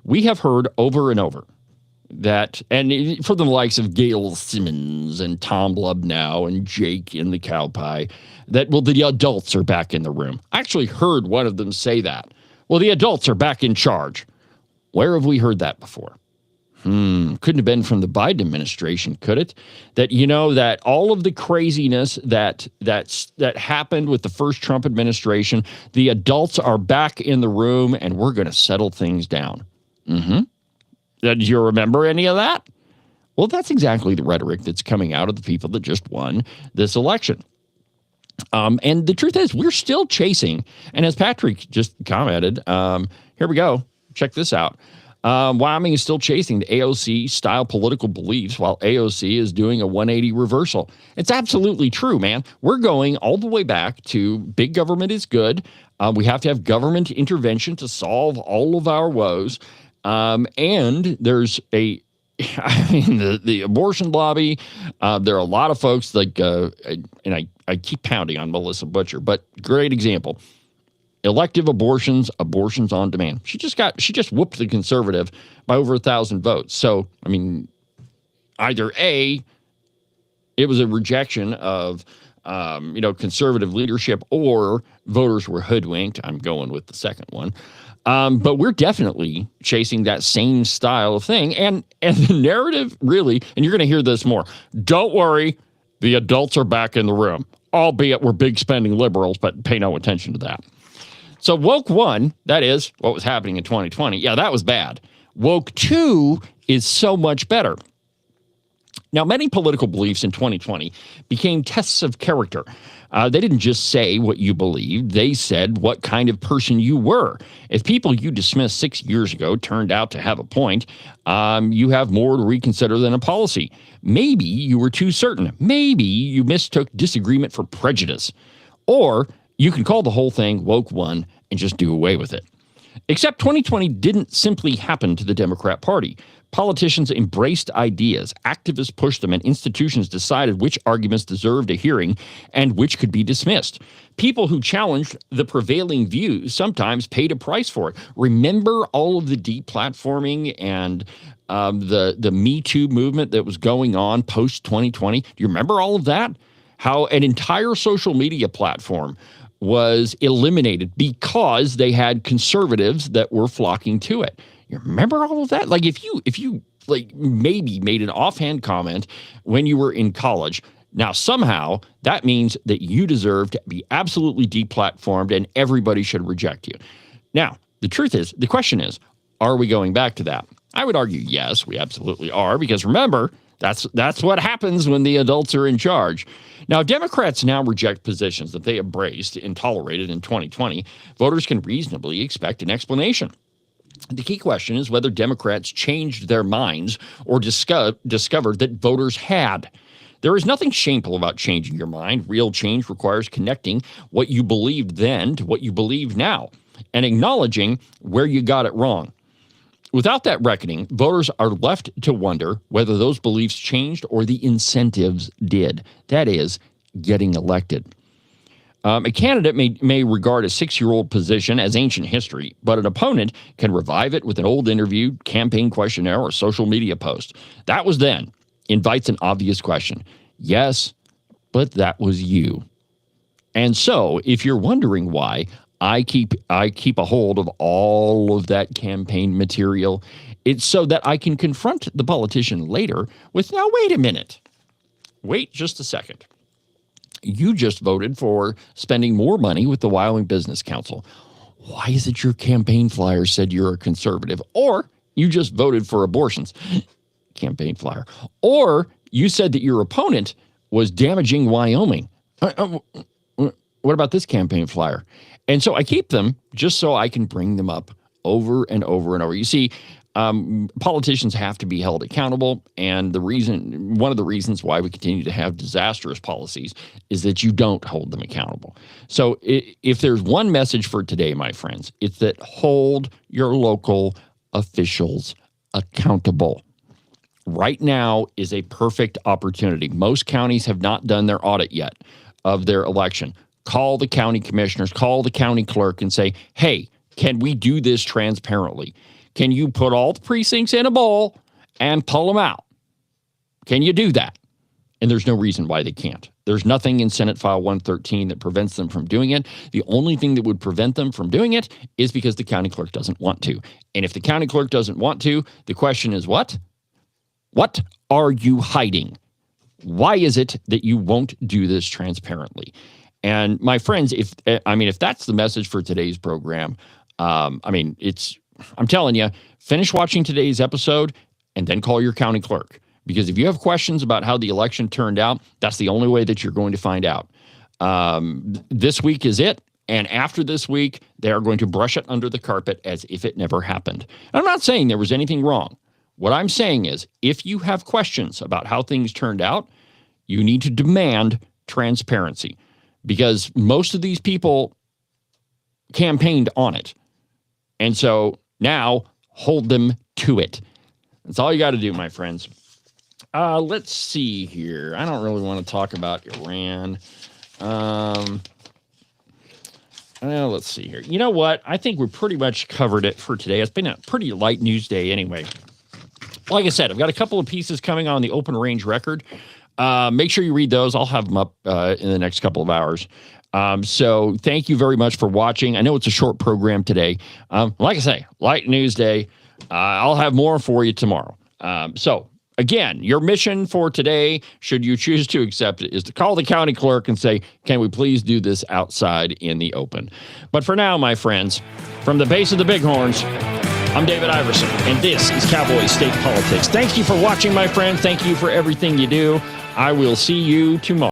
We have heard over and over that, and for the likes of Gail Simmons and Tom Lubnow and Jake in the Cow Pie, that, well, the adults are back in the room. I actually heard one of them say that. Well, the adults are back in charge. Where have we heard that before? Couldn't have been from the Biden administration, could it? That, that all of the craziness that happened with the first Trump administration, the adults are back in the room and we're going to settle things down. Did you remember any of that? Well, that's exactly the rhetoric that's coming out of the people that just won this election. And the truth is, we're still chasing. And as Patrick just commented, here we go. Check this out. Wyoming is still chasing the AOC-style political beliefs while AOC is doing a 180 reversal. It's absolutely true, man. We're going all the way back to big government is good. We have to have government intervention to solve all of our woes. And there's the abortion lobby. There are a lot of folks like, and I keep pounding on Melissa Butcher, but great example. Elective abortions on demand. She just whooped the conservative by over 1,000 votes. So, I mean, either A, it was a rejection of, conservative leadership, or voters were hoodwinked. I'm going with the second one. But we're definitely chasing that same style of thing. And the narrative really, and you're going to hear this more, don't worry, the adults are back in the room. albeit we're big spending liberals, but pay no attention to that. So woke 1, that is what was happening in 2020. Yeah, that was bad. Woke 2 is so much better. Now, many political beliefs in 2020 became tests of character. They didn't just say what you believed. They said what kind of person you were. If people you dismissed 6 years ago turned out to have a point, you have more to reconsider than a policy. Maybe you were too certain. Maybe you mistook disagreement for prejudice. Or you can call the whole thing woke 1 and just do away with it. Except 2020 didn't simply happen to the Democrat Party. Politicians embraced ideas, activists pushed them, and institutions decided which arguments deserved a hearing and which could be dismissed. People who challenged the prevailing views sometimes paid a price for it. Remember all of the deplatforming and the Me Too movement that was going on post-2020? Do you remember all of that? How an entire social media platform was eliminated because they had conservatives that were flocking to it. You remember all of that? Like if you like maybe made an offhand comment when you were in college, now somehow that means that you deserve to be absolutely deplatformed and everybody should reject you. Now, the question is, are we going back to that? I would argue yes, we absolutely are, because remember, that's what happens when the adults are in charge. Now, Democrats now reject positions that they embraced and tolerated in 2020. Voters can reasonably expect an explanation. The key question is whether Democrats changed their minds or discovered that voters had. There is nothing shameful about changing your mind. Real change requires connecting what you believed then to what you believe now and acknowledging where you got it wrong. Without that reckoning, voters are left to wonder whether those beliefs changed or the incentives did. That is, getting elected. A candidate may regard a 6-year-old position as ancient history, but an opponent can revive it with an old interview, campaign questionnaire, or social media post. That was then. Invites an obvious question. Yes, but that was you. And so, if you're wondering why I keep a hold of all of that campaign material, it's so that I can confront the politician later with, now, wait a minute. Wait just a second. You just voted for spending more money with the Wyoming Business Council. Why is it your campaign flyer said you're a conservative? Or you just voted for abortions. Campaign flyer. Or you said that your opponent was damaging Wyoming. What about this campaign flyer? And so I keep them just so I can bring them up over and over and over. You see, politicians have to be held accountable, and one of the reasons why we continue to have disastrous policies is that you don't hold them accountable. So if there's one message for today, my friends, it's that hold your local officials accountable. Right now is a perfect opportunity. Most counties have not done their audit yet of their election. Call the county commissioners, call the county clerk and say, hey, can we do this transparently? Can you put all the precincts in a bowl and pull them out? Can you do that? And there's no reason why they can't. There's nothing in Senate File 113 that prevents them from doing it. The only thing that would prevent them from doing it is because the county clerk doesn't want to. And if the county clerk doesn't want to, the question is what? What are you hiding? Why is it that you won't do this transparently? And my friends, if that's the message for today's program, I'm telling you, finish watching today's episode and then call your county clerk. Because if you have questions about how the election turned out, that's the only way that you're going to find out. This week is it. And after this week, they are going to brush it under the carpet as if it never happened. And I'm not saying there was anything wrong. What I'm saying is, if you have questions about how things turned out, you need to demand transparency. Because most of these people campaigned on it. And so now hold them to it. That's all you got to do, my friends. Let's see here. I don't really want to talk about Iran. Let's see here. You know what? I think we pretty much covered it for today. It's been a pretty light news day anyway. Like I said, I've got a couple of pieces coming on the Open Range Record. Make sure you read those. I'll have them up in the next couple of hours. So thank you very much for watching. I know it's a short program today. Like I say, light news day. I'll have more for you tomorrow. So Again, your mission for today, should you choose to accept it, is to call the county clerk and say, can we please do this outside in the open? But for now, my friends, from the base of the Bighorns, I'm David Iverson, and this is Cowboy State Politics. Thank you for watching, my friend. Thank you for everything you do. I will see you tomorrow.